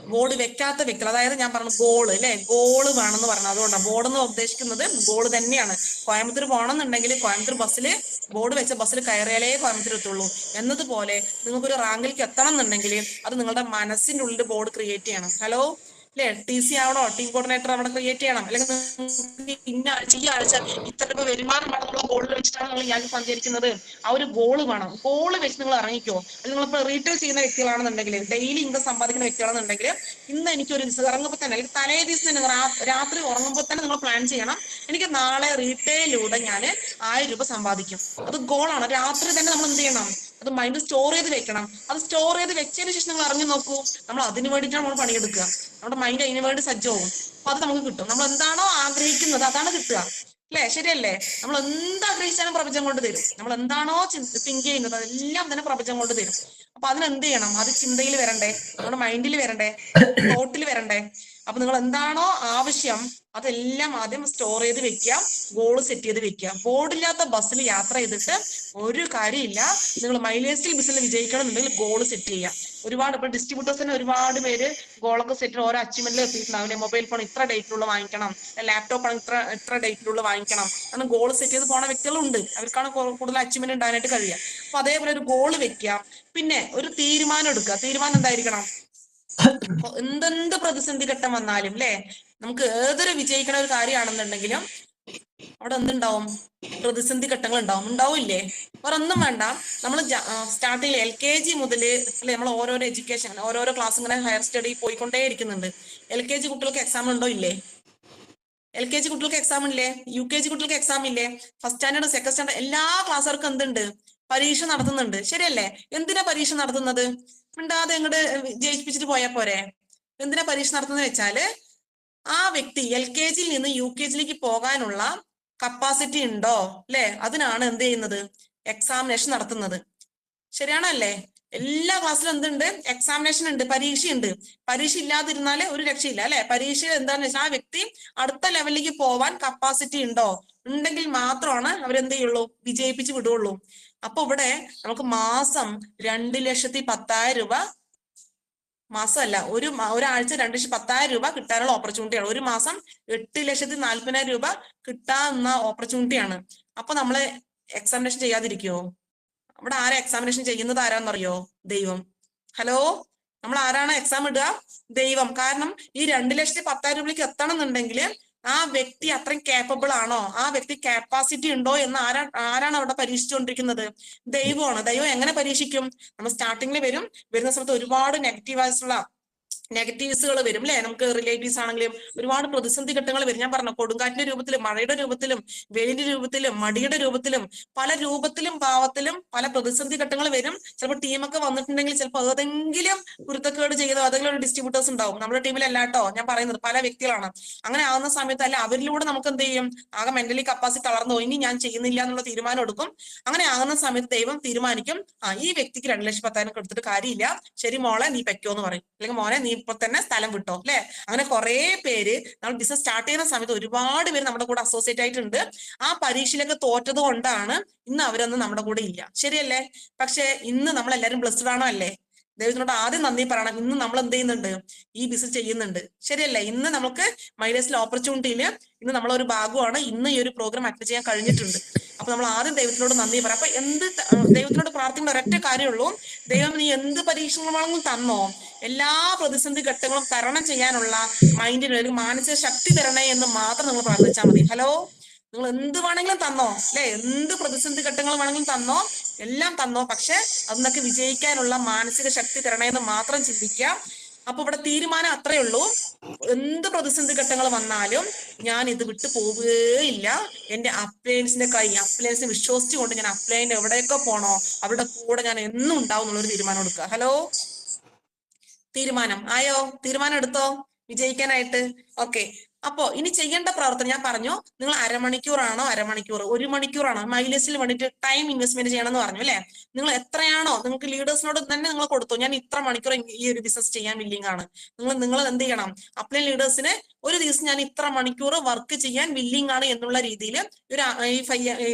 ബോർഡ് വെക്കാത്ത വ്യക്തികൾ, അതായത് ഞാൻ പറഞ്ഞു ഗോള്, അല്ലെ? ഗോള് വേണമെന്ന് പറഞ്ഞു. അതുകൊണ്ടാണ് ബോർഡ് എന്ന് ഉദ്ദേശിക്കുന്നത് ഗോള് തന്നെയാണ്. കോയമ്പത്തൂർ പോകണമെന്നുണ്ടെങ്കിൽ കോയമ്പത്തൂർ ബസ്സിൽ, ബോർഡ് വെച്ച ബസ്സിൽ കയറിയാലേ കോയമ്പത്തൂർ എത്തുള്ളൂ എന്നതുപോലെ നിങ്ങൾക്കൊരു റാങ്കിലേക്ക് എത്തണം എന്നുണ്ടെങ്കിൽ അത് നിങ്ങളുടെ മനസ്സിന്റെ ഉള്ളിൽ ബോർഡ് ക്രിയേറ്റ് ചെയ്യണം. ഹലോ, അല്ലെ? TC ആവണോ, ടീം കോർഡിനേറ്റർ അവിടെ ക്രിയേറ്റ് ചെയ്യണം. അല്ലെങ്കിൽ ഇന്ന ആഴ്ച ഈ ആഴ്ച ഇത്ര രൂപ വരുമാനം വേണമെന്നുള്ള ഗോളിൽ വെച്ചിട്ടാണ് നിങ്ങൾ ഞാൻ സഞ്ചരിക്കുന്നത്. ആ ഒരു ഗോള് വേണം. ഗോള് വെച്ച് നിങ്ങൾ ഇറങ്ങിക്കോ. അല്ലെങ്കിൽ നിങ്ങളിപ്പോ റീറ്റെയിൽ ചെയ്യുന്ന വ്യക്തികളാണെന്നുണ്ടെങ്കിൽ, ഡെയിലി ഇൻകം സമ്പാദിക്കുന്ന വ്യക്തികളാണെന്നുണ്ടെങ്കിൽ, ഇന്ന് എനിക്കൊരു ദിവസം ഇറങ്ങുമ്പോൾ തന്നെ, അല്ലെങ്കിൽ തലേ ദിവസം തന്നെ രാത്രി ഉറങ്ങുമ്പോൾ തന്നെ നിങ്ങൾ പ്ലാൻ ചെയ്യണം, എനിക്ക് നാളെ റീറ്റെയിലൂടെ ഞാൻ 1000 രൂപ സമ്പാദിക്കും. അത് ഗോളാണ്. രാത്രി തന്നെ നമ്മൾ എന്ത് ചെയ്യണം? അത് മൈൻഡ് സ്റ്റോർ ചെയ്ത് വെക്കണം. അത് സ്റ്റോർ ചെയ്ത് വെച്ചതിന് ശേഷം നിങ്ങൾ ഇറങ്ങി നോക്കൂ. നമ്മൾ അതിന് വേണ്ടിയിട്ടാണ് നമ്മൾ പണിയെടുക്കുക. നമ്മുടെ മൈൻഡ് അതിന് വേണ്ടി സജ്ജമാവും. അപ്പൊ അത് നമുക്ക് കിട്ടും. നമ്മൾ എന്താണോ ആഗ്രഹിക്കുന്നത് അതാണ് കിട്ടുക, അല്ലെ? ശരിയല്ലേ? നമ്മൾ എന്താഗ്രഹിച്ചാലും പ്രപഞ്ചം കൊണ്ട് തരും. നമ്മൾ എന്താണോ തിങ്ക് ചെയ്യുന്നത് അതെല്ലാം തന്നെ പ്രപഞ്ചം കൊണ്ട് തരും. അപ്പൊ അതിനെന്ത് ചെയ്യണം? അത് ചിന്തയിൽ വരണ്ടേ, നമ്മുടെ മൈൻഡിൽ വരണ്ടേ, തോട്ടിൽ വരണ്ടേ. അപ്പൊ നിങ്ങൾ എന്താണോ ആവശ്യം അതെല്ലാം ആദ്യം സ്റ്റോർ ചെയ്ത് വെക്കുക, ഗോള് സെറ്റ് ചെയ്ത് വെക്കുക. ബോർഡില്ലാത്ത ബസ്സിൽ യാത്ര ചെയ്തിട്ട് ഒരു കാര്യമില്ല. നിങ്ങൾ മൈലേജിൽ ബിസിനസ് വിജയിക്കണം എന്നുണ്ടെങ്കിൽ ഗോള് സെറ്റ് ചെയ്യാം. ഒരുപാട് ഇപ്പൊ ഡിസ്ട്രിബ്യൂട്ടേഴ്സ് തന്നെ ഒരുപാട് പേര് ഗോളൊക്കെ സെറ്റ് ഓരോ അച്ചീവ്മെന്റിൽ എത്തിയിട്ടുണ്ടാവില്ലേ? മൊബൈൽ ഫോൺ ഇത്ര ഡേറ്റിലുള്ള വാങ്ങിക്കണം, ലാപ്ടോപ്പ് ആണ് ഇത്ര ഡേറ്റിലുള്ള വാങ്ങിക്കണം, അങ്ങനെ ഗോൾ സെറ്റ് ചെയ്ത് പോണ വ്യക്തികളുണ്ട്. അവർക്കാണ് കൂടുതൽ അച്ചീവ്മെന്റ് ഉണ്ടാകാനായിട്ട് കഴിയുക. അപ്പൊ അതേപോലെ ഒരു ഗോള് വെക്കുക. പിന്നെ ഒരു തീരുമാനം എടുക്കുക. തീരുമാനം എന്തായിരിക്കണം? എന്തെന്ത് പ്രതിസന്ധി ഘട്ടം വന്നാലും, അല്ലെ, നമുക്ക് ഏതൊരു വിജയിക്കണ ഒരു കാര്യമാണെന്നുണ്ടെങ്കിലും അവിടെ എന്തുണ്ടാവും? പ്രതിസന്ധി ഘട്ടങ്ങൾ ഉണ്ടാവില്ലേ? വേറെ ഒന്നും വേണ്ട. നമ്മൾ സ്റ്റാർട്ടിങ് LKG മുതല്, അല്ലെ, നമ്മൾ ഓരോരോ എഡ്യൂക്കേഷൻ, ഓരോരോ ക്ലാസ് ഇങ്ങനെ ഹയർ സ്റ്റഡി പോയിക്കൊണ്ടേ ഇരിക്കുന്നുണ്ട്. LKG കുട്ടികൾക്ക് എക്സാം ഉണ്ടോ? ഇല്ലേ? LKG കുട്ടികൾക്ക് എക്സാം ഇല്ലേ? UKG കുട്ടികൾക്ക് എക്സാം ഇല്ലേ? ഫസ്റ്റ് സ്റ്റാൻഡേർഡ്, സെക്കൻഡ് സ്റ്റാൻഡേർഡ് എല്ലാ ക്ലാസ്സുകാർക്കും എന്തുണ്ട്? പരീക്ഷ നടത്തുന്നുണ്ട്. ശരിയല്ലേ? എന്തിനാ പരീക്ഷ നടത്തുന്നത്? മിണ്ടാതെ ഇങ്ങോട്ട് ജയിപ്പിച്ചിട്ട് പോയാൽ പോരെ? എന്തിനാ പരീക്ഷ നടത്തുന്നത് വെച്ചാല് ആ വ്യക്തി LKG നിന്ന് UKG പോകാനുള്ള കപ്പാസിറ്റി ഉണ്ടോ അല്ലെ? അതിനാണ് എന്ത് ചെയ്യുന്നത്? എക്സാമിനേഷൻ നടത്തുന്നത്. ശരിയാണോ അല്ലേ? എല്ലാ ക്ലാസ്സിലും എന്തുണ്ട്? എക്സാമിനേഷൻ ഉണ്ട്, പരീക്ഷയുണ്ട്. പരീക്ഷ ഇല്ലാതിരുന്നാല് ഒരു രക്ഷയില്ല അല്ലെ? പരീക്ഷ എന്താന്ന് വെച്ചാൽ ആ വ്യക്തി അടുത്ത ലെവലിലേക്ക് പോവാൻ കപ്പാസിറ്റി ഉണ്ടോ, ഉണ്ടെങ്കിൽ മാത്രമാണ് അവരെന്ത് ചെയ്യുള്ളൂ? വിജയിപ്പിച്ച് വിടുള്ളൂ. അപ്പൊ ഇവിടെ നമുക്ക് മാസം 2,10,000 രൂപ, മാസമല്ല, ഒരാഴ്ച 2,10,000 രൂപ കിട്ടാനുള്ള ഓപ്പർച്യൂണിറ്റിയാണ്. ഒരു മാസം 8,40,000 രൂപ കിട്ടാവുന്ന ഓപ്പർച്യൂണിറ്റിയാണ്. അപ്പൊ നമ്മള് എക്സാമിനേഷൻ ചെയ്യാതിരിക്കുവോ? അവിടെ ആരാ എക്സാമിനേഷൻ ചെയ്യുന്നത്? ആരാന്നറിയോ? ദൈവം. ഹലോ, നമ്മൾ ആരാണ് എക്സാം ഇടുക? ദൈവം. കാരണം ഈ 2,10,000 രൂപയ്ക്ക് എത്തണം എന്നുണ്ടെങ്കിൽ ആ വ്യക്തി അത്രയും കേപ്പബിൾ ആണോ, ആ വ്യക്തി കാപ്പാസിറ്റി ഉണ്ടോ എന്ന് ആരാണ് അവിടെ പരീക്ഷിച്ചുകൊണ്ടിരിക്കുന്നത്? ദൈവമാണ്. ദൈവം എങ്ങനെ പരീക്ഷിക്കും? നമ്മൾ സ്റ്റാർട്ടിങ്ങിൽ വരുന്ന സമയത്ത് ഒരുപാട് നെഗറ്റീവ്സുകൾ വരും അല്ലെ? നമുക്ക് റിലേറ്റീവ്സ് ആണെങ്കിലും ഒരുപാട് പ്രതിസന്ധി ഘട്ടങ്ങൾ വരും. ഞാൻ പറഞ്ഞു, കൊടുങ്കാറ്റിന്റെ രൂപത്തിലും മഴയുടെ രൂപത്തിലും വെയിലിന്റെ രൂപത്തിലും മടിയുടെ രൂപത്തിലും പല രൂപത്തിലും ഭാവത്തിലും പല പ്രതിസന്ധി ഘട്ടങ്ങൾ വരും. ചിലപ്പോൾ ടീമൊക്കെ വന്നിട്ടുണ്ടെങ്കിൽ ചിലപ്പോൾ ഏതെങ്കിലും കുരുത്തക്കേട് ചെയ്തോ ഏതെങ്കിലും ഒരു ഡിസ്ട്രിബ്യൂട്ടേഴ്സ് ഉണ്ടാവും. നമ്മുടെ ടീമിലല്ല കേട്ടോ ഞാൻ പറയുന്നത്, പല വ്യക്തികളാണ്. അങ്ങനെ ആവുന്ന സമയത്ത് അല്ല അവരിലൂടെ നമുക്ക് എന്ത് ചെയ്യും? ആകെ മെന്റലി കപ്പാസിറ്റി തളർന്നു, ഇനി ഞാൻ ചെയ്യുന്നില്ല എന്നുള്ള തീരുമാനം എടുക്കും. അങ്ങനെ ആകുന്ന സമയത്ത് ദൈവം തീരുമാനിക്കും, ഈ വ്യക്തിക്ക് 2,10,000 കൊടുത്തിട്ട് കാര്യമില്ല, ശരി മോളെ നീ പെക്കോ എന്ന് പറയും. അല്ലെങ്കിൽ മോനെ നീ ഇപ്പൊ തന്നെ സ്ഥലം വിട്ടോ അല്ലെ? അങ്ങനെ കുറെ പേര് നമ്മൾ ബിസിനസ് സ്റ്റാർട്ട് ചെയ്യുന്ന സമയത്ത് ഒരുപാട് പേര് നമ്മുടെ കൂടെ അസോസിയേറ്റ് ആയിട്ടുണ്ട്. ആ പരീക്ഷയിലൊക്കെ തോറ്റത് കൊണ്ടാണ് ഇന്ന് അവരൊന്നും നമ്മുടെ കൂടെ ഇല്ല. ശരിയല്ലേ? പക്ഷെ ഇന്ന് നമ്മളെല്ലാരും ബ്ലെസ്ഡ് ആണോ? അല്ലേ? ദൈവത്തിനോട് ആദ്യം നന്ദി പറയണം. ഇന്ന് നമ്മൾ എന്ത് ചെയ്യുന്നുണ്ട്? ഈ ബിസിനസ് ചെയ്യുന്നുണ്ട്. ശരിയല്ലേ? ഇന്ന് നമുക്ക് മൈലേഴ്സിലെ ഓപ്പർച്യൂണിറ്റിയിൽ ഇന്ന് നമ്മളൊരു ഭാഗമാണ്. ഇന്ന് ഈ ഒരു പ്രോഗ്രാം അറ്റൻഡ് ചെയ്യാൻ കഴിഞ്ഞിട്ടുണ്ട്. അപ്പൊ നമ്മൾ ആദ്യം ദൈവത്തിനോട് നന്ദി പറയാം. അപ്പൊ ദൈവത്തിനോട് പ്രാർത്ഥിക്കുന്ന ഒരൊറ്റ കാര്യമുള്ളൂ, ദൈവം നീ എന്ത് പരീക്ഷണങ്ങളും തന്നോ, എല്ലാ പ്രതിസന്ധി ഘട്ടങ്ങളും തരണം ചെയ്യാനുള്ള മൈൻഡിന് ഒരു മാനസിക ശക്തി തരണേ എന്ന് മാത്രം നിങ്ങൾ പ്രാർത്ഥിച്ചാൽ മതി. ഹലോ, നിങ്ങൾ എന്ത് വേണമെങ്കിലും തന്നോ അല്ലെ? എന്ത് പ്രതിസന്ധി ഘട്ടങ്ങൾ വേണമെങ്കിലും തന്നോ, എല്ലാം തന്നോ, പക്ഷെ അതിനൊക്കെ വിജയിക്കാനുള്ള മാനസിക ശക്തി തരണേ എന്ന് മാത്രം ചിന്തിക്കുക. അപ്പൊ ഇവിടെ തീരുമാനം അത്രയേ ഉള്ളൂ. എന്ത് പ്രതിസന്ധി ഘട്ടങ്ങൾ വന്നാലും ഞാൻ ഇത് വിട്ടു പോവുകയില്ല. എന്റെ അപ്ലയൻസിനെ വിശ്വസിച്ചുകൊണ്ട് ഞാൻ അപ്ലൈൻ എവിടെയൊക്കെ പോണോ അവരുടെ കൂടെ ഞാൻ എന്നും ഉണ്ടാവും എന്നുള്ളൊരു തീരുമാനം എടുക്കുക. ഹലോ, തീരുമാനം ആയോ? തീരുമാനം എടുത്തോ വിജയിക്കാനായിട്ട്? ഓക്കെ. അപ്പോ ഇനി ചെയ്യേണ്ട പ്രവർത്തനം ഞാൻ പറഞ്ഞു. നിങ്ങൾ അരമണിക്കൂറാണോ, 1 മണിക്കൂറാണോ മൈലേജിൽ വേണ്ടിയിട്ട് ടൈം ഇൻവെസ്റ്റ്മെന്റ് ചെയ്യണം എന്ന് പറഞ്ഞു അല്ലെ? നിങ്ങൾ എത്രയാണോ നിങ്ങൾക്ക് ലീഡേഴ്സിനോട് തന്നെ നിങ്ങൾ കൊടുത്തു, ഞാൻ ഇത്ര മണിക്കൂർ ഈ ഒരു ബിസിനസ് ചെയ്യാൻ വില്ലിംഗ് ആണ്. നിങ്ങൾ എന്ത് ചെയ്യണം? അപ്ലൈൻ ലീഡേഴ്സിന് ഒരു ദിവസം ഞാൻ ഇത്ര മണിക്കൂർ വർക്ക് ചെയ്യാൻ വില്ലിംഗ് ആണ് എന്നുള്ള രീതിയിൽ ഒരു 6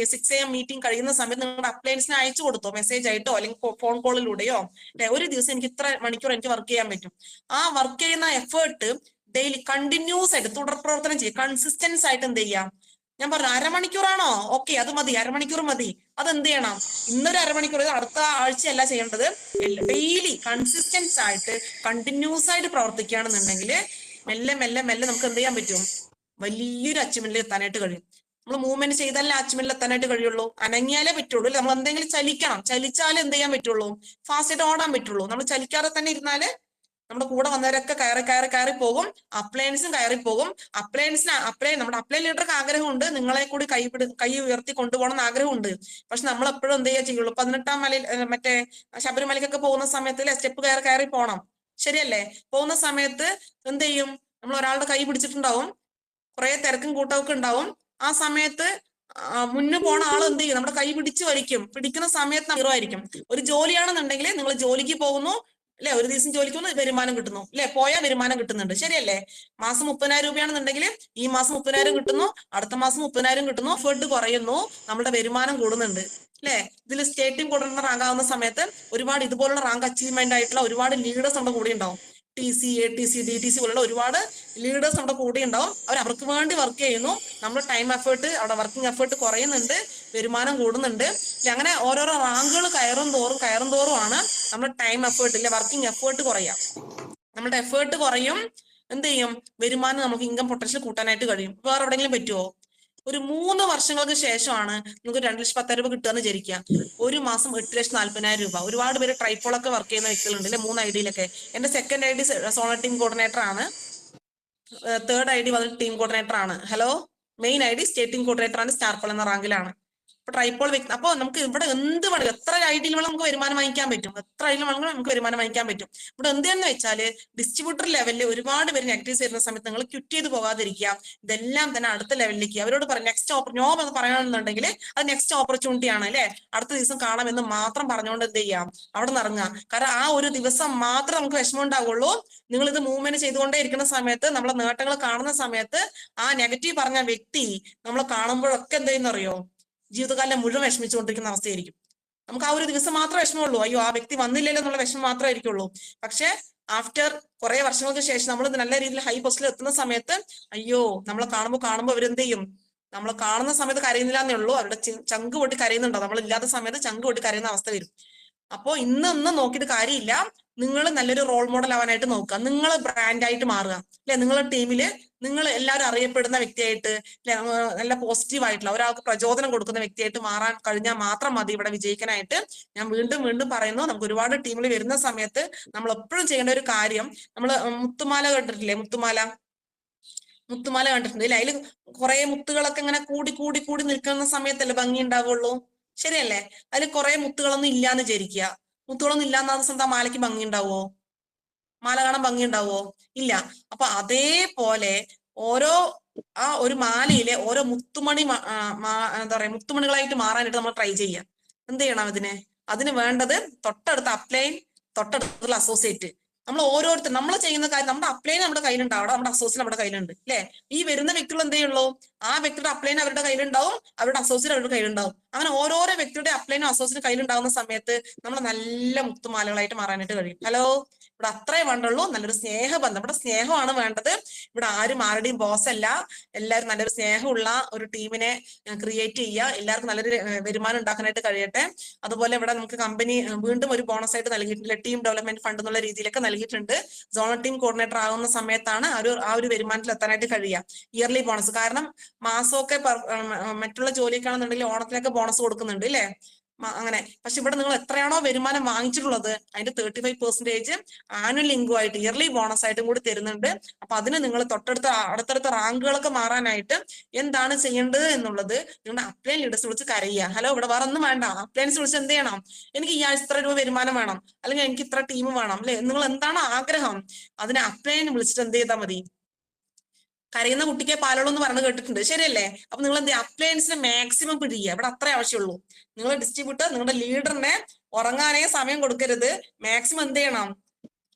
AM മീറ്റിംഗ് കഴിയുന്ന സമയത്ത് നിങ്ങളുടെ അപ്ലയൻസിനെ അയച്ചു കൊടുത്തോ, മെസ്സേജ് ആയിട്ടോ അല്ലെങ്കിൽ ഫോൺ കോളിലൂടെയോ. ഒരു ദിവസം എനിക്ക് ഇത്ര മണിക്കൂർ എനിക്ക് വർക്ക് ചെയ്യാൻ പറ്റും. ആ വർക്ക് ചെയ്യുന്ന എഫേർട്ട് ഡെയിലി കണ്ടിന്യൂസ് ആയിട്ട് തുടർ പ്രവർത്തനം ചെയ്യുക. കൺസിസ്റ്റൻസ് ആയിട്ട് എന്ത് ചെയ്യാം? ഞാൻ പറഞ്ഞു അരമണിക്കൂറാണോ? ഓക്കെ, അത് മതി, അരമണിക്കൂർ മതി. അതെന്ത് ചെയ്യണം? ഇന്നൊരു അരമണിക്കൂർ, അടുത്ത ആഴ്ചയല്ല ചെയ്യേണ്ടത്. ഡെയിലി കൺസിസ്റ്റൻസ് ആയിട്ട് കണ്ടിന്യൂസ് ആയിട്ട് പ്രവർത്തിക്കുകയാണെന്നുണ്ടെങ്കിൽ മെല്ലെ മെല്ലെ മെല്ലെ നമുക്ക് എന്ത് ചെയ്യാൻ പറ്റും? വലിയൊരു അച്ചീവ്മെന്റിൽ എത്താനായിട്ട് കഴിയും. നമ്മൾ മൂവ്മെന്റ് ചെയ്താലേ അച്ചീവ്മെന്റിൽ എത്താനായിട്ട് കഴിയുള്ളൂ. അനങ്ങിയാലേ പറ്റുള്ളൂ. നമ്മൾ എന്തെങ്കിലും ചലിക്കണം, ചലിച്ചാലേ എന്ത് ചെയ്യാൻ പറ്റുള്ളൂ? ഫാസ്റ്റ് ആയിട്ട് ഓടാൻ പറ്റുള്ളൂ. നമ്മൾ ചലിക്കാതെ തന്നെ ഇരുന്നാല് നമ്മുടെ കൂടെ വന്നവരൊക്കെ കയറി പോകും. അപ്ലയൻസും കയറി പോകും. നമ്മുടെ അപ്ലൈൻ ലീഡർക്ക് ആഗ്രഹമുണ്ട് നിങ്ങളെ കൂടി കൈ ഉയർത്തി കൊണ്ടുപോകണം എന്ന് ആഗ്രഹമുണ്ട്. പക്ഷെ നമ്മൾ എപ്പോഴും എന്ത് ചെയ്യാൻ ചെയ്യുള്ളൂ? 18-ാം മലയിൽ മറ്റേ ശബരിമലയ്ക്കൊക്കെ പോകുന്ന സമയത്ത് സ്റ്റെപ്പ് കയറി പോകണം. ശരിയല്ലേ? പോകുന്ന സമയത്ത് എന്ത് ചെയ്യും? നമ്മൾ ഒരാളുടെ കൈ പിടിച്ചിട്ടുണ്ടാവും, കുറെ തിരക്കും കൂട്ടമൊക്കെ ഉണ്ടാവും. ആ സമയത്ത് മുന്നു പോണ ആൾ എന്ത് ചെയ്യും? നമ്മുടെ കൈ പിടിച്ച് വലിക്കും. പിടിക്കുന്ന സമയത്ത് ഹീറോ ആയിരിക്കും. ഒരു ജോലിയാണെന്നുണ്ടെങ്കിൽ നിങ്ങൾ ജോലിക്ക് പോകുന്നു അല്ലെ, ഒരു ദിവസം ജോലിക്ക് പോകുന്നു, വരുമാനം കിട്ടുന്നു അല്ലെ, പോയാൽ വരുമാനം കിട്ടുന്നുണ്ട്. ശരിയല്ലേ? മാസം 30,000 രൂപയാണെന്നുണ്ടെങ്കിൽ ഈ മാസം 30,000 കിട്ടുന്നു, അടുത്ത മാസം 30,000 കിട്ടുന്നു. എഫേർട്ട് കുറയുന്നു, നമ്മുടെ വരുമാനം കൂടുന്നുണ്ട് അല്ലെ? ഇതിൽ സ്റ്റേറ്റ് ടീം കോർഡിനേറ്റർ റാങ്ക് ആവുന്ന സമയത്ത് ഒരുപാട് ഇതുപോലുള്ള റാങ്ക് അച്ചീവ്മെന്റ് ആയിട്ടുള്ള ഒരുപാട് ലീഡേഴ്സ് നമ്മുടെ കൂടെ ഉണ്ടാവും. TC, ATC, DTC പോലുള്ള ഒരുപാട് ലീഡേഴ്സ് നമ്മുടെ കൂടെ ഉണ്ടാവും. അവർക്ക് വേണ്ടി വർക്ക് ചെയ്യുന്നു. നമ്മുടെ ടൈം എഫേർട്ട്, അവിടെ വർക്കിംഗ് എഫേർട്ട് കുറയുന്നുണ്ട്, വരുമാനം കൂടുന്നുണ്ട്. അങ്ങനെ ഓരോരോ റാങ്കുകൾ കയറും തോറും ആണ് നമ്മുടെ ടൈം എഫേർട്ട് ഇല്ല വർക്കിംഗ് എഫേർട്ട് കുറയാം. നമ്മുടെ എഫേർട്ട് കുറയും, എന്ത് ചെയ്യും? വരുമാനം നമുക്ക് ഇൻകം പൊട്ടൻഷ്യൽ കൂട്ടാനായിട്ട് കഴിയും. വേറെ എവിടെയെങ്കിലും പറ്റുമോ? ഒരു 3 വർഷങ്ങൾക്ക് ശേഷമാണ് നിങ്ങൾക്ക് 2,10,000 രൂപ കിട്ടുക എന്ന് വിചാരിക്കുക. ഒരു മാസം 8,40,000 രൂപ. ഒരുപാട് പേര് ട്രൈപ്പോളൊക്കെ വർക്ക് ചെയ്യുന്ന വ്യക്തികളുണ്ട് അല്ലെ, 3 ഐഡിയിലൊക്കെ. എന്റെ second ID zonal team coordinator ആണ്. തേർഡ് ID വന്നിട്ട് ടീം കോർഡിനേറ്റർ ആണ്. Hello, main ID state team coordinator ആണ്. സ്റ്റാർപ്പൾ എന്ന റാങ്കിലാണ്. ഇപ്പൊ ട്രൈപ്പോൾ വ്യക്തി, അപ്പൊ നമുക്ക് ഇവിടെ എന്ത് വേണം, എത്ര ഐഡിയിൽ വേണം നമുക്ക് വരുമാനം വാങ്ങിക്കാൻ പറ്റും, എത്ര ഐഡിയിൽ വേണമെങ്കിലും നമുക്ക് വരുമാനം വാങ്ങിക്കാൻ പറ്റും. ഇവിടെ എന്തെന്ന് വെച്ചാല് ഡിസ്ട്രിബ്യൂട്ടർ ലെവലിൽ ഒരുപാട് പേര് നെഗറ്റീവ്സ് വരുന്ന സമയത്ത് നിങ്ങൾ ക്വിറ്റ് ചെയ്ത് പോകാതിരിക്കുക. ഇതെല്ലാം തന്നെ അടുത്ത ലെവലിലേക്ക് അവരോട് പറയാം, നോ എന്ന് പറയണമെന്നുണ്ടെങ്കിൽ അത് നെക്സ്റ്റ് ഓപ്പർച്യൂണിറ്റി ആണ് അല്ലെ, അടുത്ത ദിവസം കാണാം എന്ന് മാത്രം പറഞ്ഞുകൊണ്ട് എന്ത് ചെയ്യാം, അവിടെ നിന്ന് ഇറങ്ങുക. കാരണം ആ ഒരു ദിവസം മാത്രം നമുക്ക് വിഷമം ഉണ്ടാവുള്ളൂ. നിങ്ങൾ ഇത് മൂവ്മെന്റ് ചെയ്തുകൊണ്ടേ ഇരിക്കുന്ന സമയത്ത്, നമ്മളെ നേട്ടങ്ങൾ കാണുന്ന സമയത്ത് ആ നെഗറ്റീവ് പറഞ്ഞ വ്യക്തി നമ്മൾ കാണുമ്പോഴൊക്കെ എന്ത് ചെയ്യുന്നറിയോ, ജീവിതകാലം മുഴുവൻ വിഷമിച്ചുകൊണ്ടിരിക്കുന്ന അവസ്ഥയായിരിക്കും. നമുക്ക് ആ ഒരു ദിവസം മാത്രമേ വിഷമമുള്ളൂ, അയ്യോ ആ വ്യക്തി വന്നില്ലല്ലോ എന്നുള്ള വിഷമം മാത്രമേ ആയിരിക്കുള്ളൂ. പക്ഷെ ആഫ്റ്റർ കുറെ വർഷങ്ങൾക്ക് ശേഷം നമ്മൾ നല്ല രീതിയിൽ ഹൈ പോസ്റ്റിൽ എത്തുന്ന സമയത്ത്, അയ്യോ നമ്മളെ കാണുമ്പോൾ അവരെന്ത് ചെയ്യും, നമ്മൾ കാണുന്ന സമയത്ത് കരയുന്നില്ല എന്നേ ഉള്ളൂ, അവരുടെ ചങ്ക് പൊട്ടി കരയുന്നുണ്ടോ, നമ്മൾ ഇല്ലാത്ത സമയത്ത് ചങ്ക് പൊട്ടി കരയുന്ന അവസ്ഥ വരും. അപ്പോ ഇന്ന് നോക്കിയിട്ട് കാര്യമില്ല, നിങ്ങൾ നല്ലൊരു റോൾ മോഡൽ ആവാനായിട്ട് നോക്കുക, നിങ്ങൾ ബ്രാൻഡായിട്ട് മാറുക അല്ലെ, നിങ്ങളുടെ ടീമില് നിങ്ങൾ എല്ലാവരും അറിയപ്പെടുന്ന വ്യക്തിയായിട്ട്, നല്ല പോസിറ്റീവ് ആയിട്ടുള്ള ഒരാൾക്ക് പ്രചോദനം കൊടുക്കുന്ന വ്യക്തിയായിട്ട് മാറാൻ കഴിഞ്ഞാൽ മാത്രം മതി ഇവിടെ വിജയിക്കാനായിട്ട്. ഞാൻ വീണ്ടും പറയുന്നു, നമുക്ക് ഒരുപാട് ടീമിൽ വരുന്ന സമയത്ത് നമ്മൾ എപ്പോഴും ചെയ്യേണ്ട ഒരു കാര്യം, നമ്മൾ മുത്തുമാല കണ്ടിട്ടില്ലേ, മുത്തുമാല കണ്ടിട്ടുണ്ട് ഇല്ലേ, അതിൽ കുറെ മുത്തുകളൊക്കെ ഇങ്ങനെ കൂടി നിൽക്കുന്ന സമയത്തല്ലേ ഭംഗി ഉണ്ടാവുള്ളൂ, ശരിയല്ലേ? അതിൽ കുറെ മുത്തുകളൊന്നും ഇല്ലാന്ന് വിചാരിക്കുക, മുത്തുകളൊന്നും ഇല്ലാന്ന് സമയത്ത് ആ മാലയ്ക്ക് ഭംഗി ഉണ്ടാവോ, മാല കാണാൻ ഭംഗി ഉണ്ടാവോ? ഇല്ല. അപ്പൊ അതേപോലെ ആ ഒരു മാലയിലെ ഓരോ എന്താ പറയാ, മുത്തുമണികളായിട്ട് മാറാനായിട്ട് നമ്മൾ ട്രൈ ചെയ്യാം. എന്ത് ചെയ്യണം അതിന് വേണ്ടത് തൊട്ടടുത്ത അപ്ലൈൻ, തൊട്ടടുത്തുള്ള അസോസിയേറ്റ്, നമ്മൾ ഓരോരുത്തർ നമ്മൾ ചെയ്യുന്ന കാര്യം, നമ്മുടെ അപ്ലൈൻ നമ്മുടെ കയ്യിലുണ്ടാവും, നമ്മുടെ അസോസിയേറ്റ് നമ്മുടെ കയ്യിലുണ്ട് അല്ലെ. ഈ വരുന്ന വ്യക്തികൾ എന്ത് ചെയ്യുള്ളൂ, ആ വ്യക്തിയുടെ അപ്ലൈൻ അവരുടെ കയ്യിലുണ്ടാവും, അവരുടെ അസോസിയേറ്റ് അവരുടെ കയ്യിലുണ്ടാവും. അങ്ങനെ ഓരോരോ വ്യക്തിയുടെ അപ്ലൈനും അസോസിയേറ്റ് കയ്യിലുണ്ടാവുന്ന സമയത്ത് നമ്മൾ നല്ല മുത്തുമാലകളായിട്ട് മാറാനായിട്ട് കഴിയും. ഹലോ, ഇവിടെ അത്രേ വേണ്ടുള്ളൂ, നല്ലൊരു സ്നേഹബന്ധം. ഇവിടെ സ്നേഹമാണ് വേണ്ടത്. ഇവിടെ ആരും ആരുടെയും ബോസ് അല്ല. എല്ലാവരും നല്ലൊരു സ്നേഹമുള്ള ഒരു ടീമിനെ ക്രിയേറ്റ് ചെയ്യുക. എല്ലാവർക്കും നല്ലൊരു വരുമാനം ഉണ്ടാക്കാനായിട്ട് കഴിയട്ടെ. അതുപോലെ ഇവിടെ നമുക്ക് കമ്പനി വീണ്ടും ഒരു ബോണസ് ആയിട്ട് നൽകിയിട്ടുണ്ട്, ടീം ഡെവലപ്മെന്റ് ഫണ്ട് എന്നുള്ള രീതിയിലൊക്കെ നൽകിയിട്ടുണ്ട്. സോണൽ ടീം കോർഡിനേറ്റർ ആകുന്ന സമയത്താണ് ആ ഒരു വരുമാനത്തിൽ എത്താനായിട്ട് കഴിയുക. ഇയർലി ബോണസ്, കാരണം മാസമൊക്കെ മറ്റുള്ള ജോലിക്കാണെന്നുണ്ടെങ്കിൽ ഓണത്തിനൊക്കെ ബോണസ് കൊടുക്കുന്നുണ്ട് അല്ലേ, അങ്ങനെ. പക്ഷെ ഇവിടെ നിങ്ങൾ എത്രയാണോ വരുമാനം വാങ്ങിച്ചിട്ടുള്ളത് അതിന്റെ 35% ആനുവൽ ഇൻകം ഇയർലി ബോണസ് ആയിട്ടും കൂടി തരുന്നുണ്ട്. അപ്പൊ അതിന് നിങ്ങൾ അടുത്തടുത്ത റാങ്കുകളൊക്കെ മാറാനായിട്ട് എന്താണ് ചെയ്യേണ്ടത് എന്നുള്ളത്, നിങ്ങളുടെ അപ്ലൈൻ ലീഡേഴ്സ് വിളിച്ച് കരയുക. ഹലോ, ഇവിടെ വേറെ ഒന്നും വേണ്ട, അപ്ലൈൻസ് വിളിച്ച് എന്ത് ചെയ്യണം, എനിക്ക് ഈ ആഴ്ച ഇത്ര രൂപ വരുമാനം വേണം, അല്ലെങ്കിൽ എനിക്ക് ഇത്ര ടീം വേണം അല്ലെ, നിങ്ങൾ എന്താണ് ആഗ്രഹം, അതിനെ അപ്ലൈൻ വിളിച്ചിട്ട് എന്ത് ചെയ്താൽ മതി. കരയുന്ന കുട്ടിക്ക് പാലുള്ളൂ എന്ന് പറഞ്ഞു കേട്ടിട്ടുണ്ട്, ശരിയല്ലേ? അപ്പൊ നിങ്ങൾ എന്ത് അപ്ലയൻസിനെ മാക്സിമം പിടിക്കുക, ഇവിടെ അത്രേ ആവശ്യമുള്ളൂ. നിങ്ങൾ ഡിസ്ട്രിബ്യൂട്ടർ നിങ്ങളുടെ ലീഡറിനെ ഉറങ്ങാനേ സമയം കൊടുക്കരുത്, മാക്സിമം എന്ത് ചെയ്യണം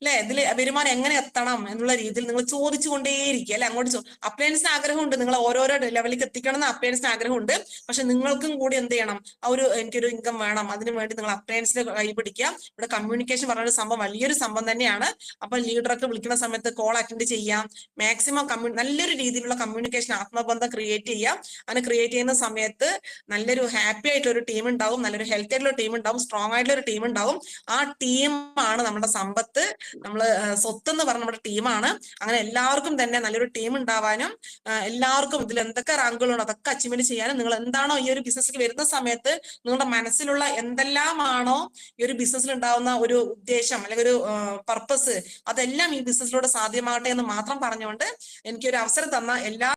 അല്ലെ, ഇതിൽ വരുമാനം എങ്ങനെ എത്തണം എന്നുള്ള രീതിയിൽ നിങ്ങൾ ചോദിച്ചുകൊണ്ടേയിരിക്കുക അല്ലെ. അങ്ങോട്ട് അപ്ലയൻസിന് ആഗ്രഹമുണ്ട്, നിങ്ങൾ ഓരോരോ ലെവലിലേക്ക് എത്തിക്കണം എന്ന് അപ്ലയൻസിന് ആഗ്രഹമുണ്ട്. പക്ഷെ നിങ്ങൾക്കും കൂടി എന്ത് ചെയ്യണം, എനിക്കൊരു ഇൻകം വേണം, അതിനു വേണ്ടി നിങ്ങൾ അപ്ലയൻസിനെ കൈപിടിക്കുക. ഇവിടെ കമ്മ്യൂണിക്കേഷൻ പറഞ്ഞൊരു സംഭവം വലിയൊരു സംഭവം തന്നെയാണ്. അപ്പൊ ലീഡറൊക്കെ വിളിക്കുന്ന സമയത്ത് കോൾ അറ്റൻഡ് ചെയ്യാം, മാക്സിമം നല്ലൊരു രീതിയിലുള്ള കമ്മ്യൂണിക്കേഷൻ ആത്മബന്ധം ക്രിയേറ്റ് ചെയ്യാം. അങ്ങനെ ക്രിയേറ്റ് ചെയ്യുന്ന സമയത്ത് നല്ലൊരു ഹാപ്പി ആയിട്ടൊരു ടീം ഉണ്ടാവും, നല്ലൊരു ഹെൽത്തി ആയിട്ടുള്ള ടീം ഉണ്ടാവും, സ്ട്രോങ് ആയിട്ടുള്ള ഒരു ടീം ഉണ്ടാവും. ആ ടീമാണ് നമ്മുടെ സമ്പത്ത്, സ്വത്ത് എന്ന് പറഞ്ഞ നമ്മുടെ ടീമാണ്. അങ്ങനെ എല്ലാവർക്കും തന്നെ നല്ലൊരു ടീം ഉണ്ടാവാനും എല്ലാവർക്കും ഇതിൽ എന്തൊക്കെ റാങ്കുകളുണ്ടോ അതൊക്കെ അച്ചീവ്മെന്റ് ചെയ്യാനും, നിങ്ങൾ എന്താണോ ഈ ഒരു ബിസിനസ്സിൽ വരുന്ന സമയത്ത് നിങ്ങളുടെ മനസ്സിലുള്ള എന്തെല്ലാമാണോ ഈ ഒരു ബിസിനസ്സിൽ ഉണ്ടാവുന്ന ഒരു ഉദ്ദേശം അല്ലെങ്കിൽ ഒരു പർപ്പസ്, അതെല്ലാം ഈ ബിസിനസ്സിലൂടെ സാധ്യമാകട്ടെ എന്ന് മാത്രം പറഞ്ഞുകൊണ്ട് എനിക്കൊരു അവസരം തന്ന എല്ലാ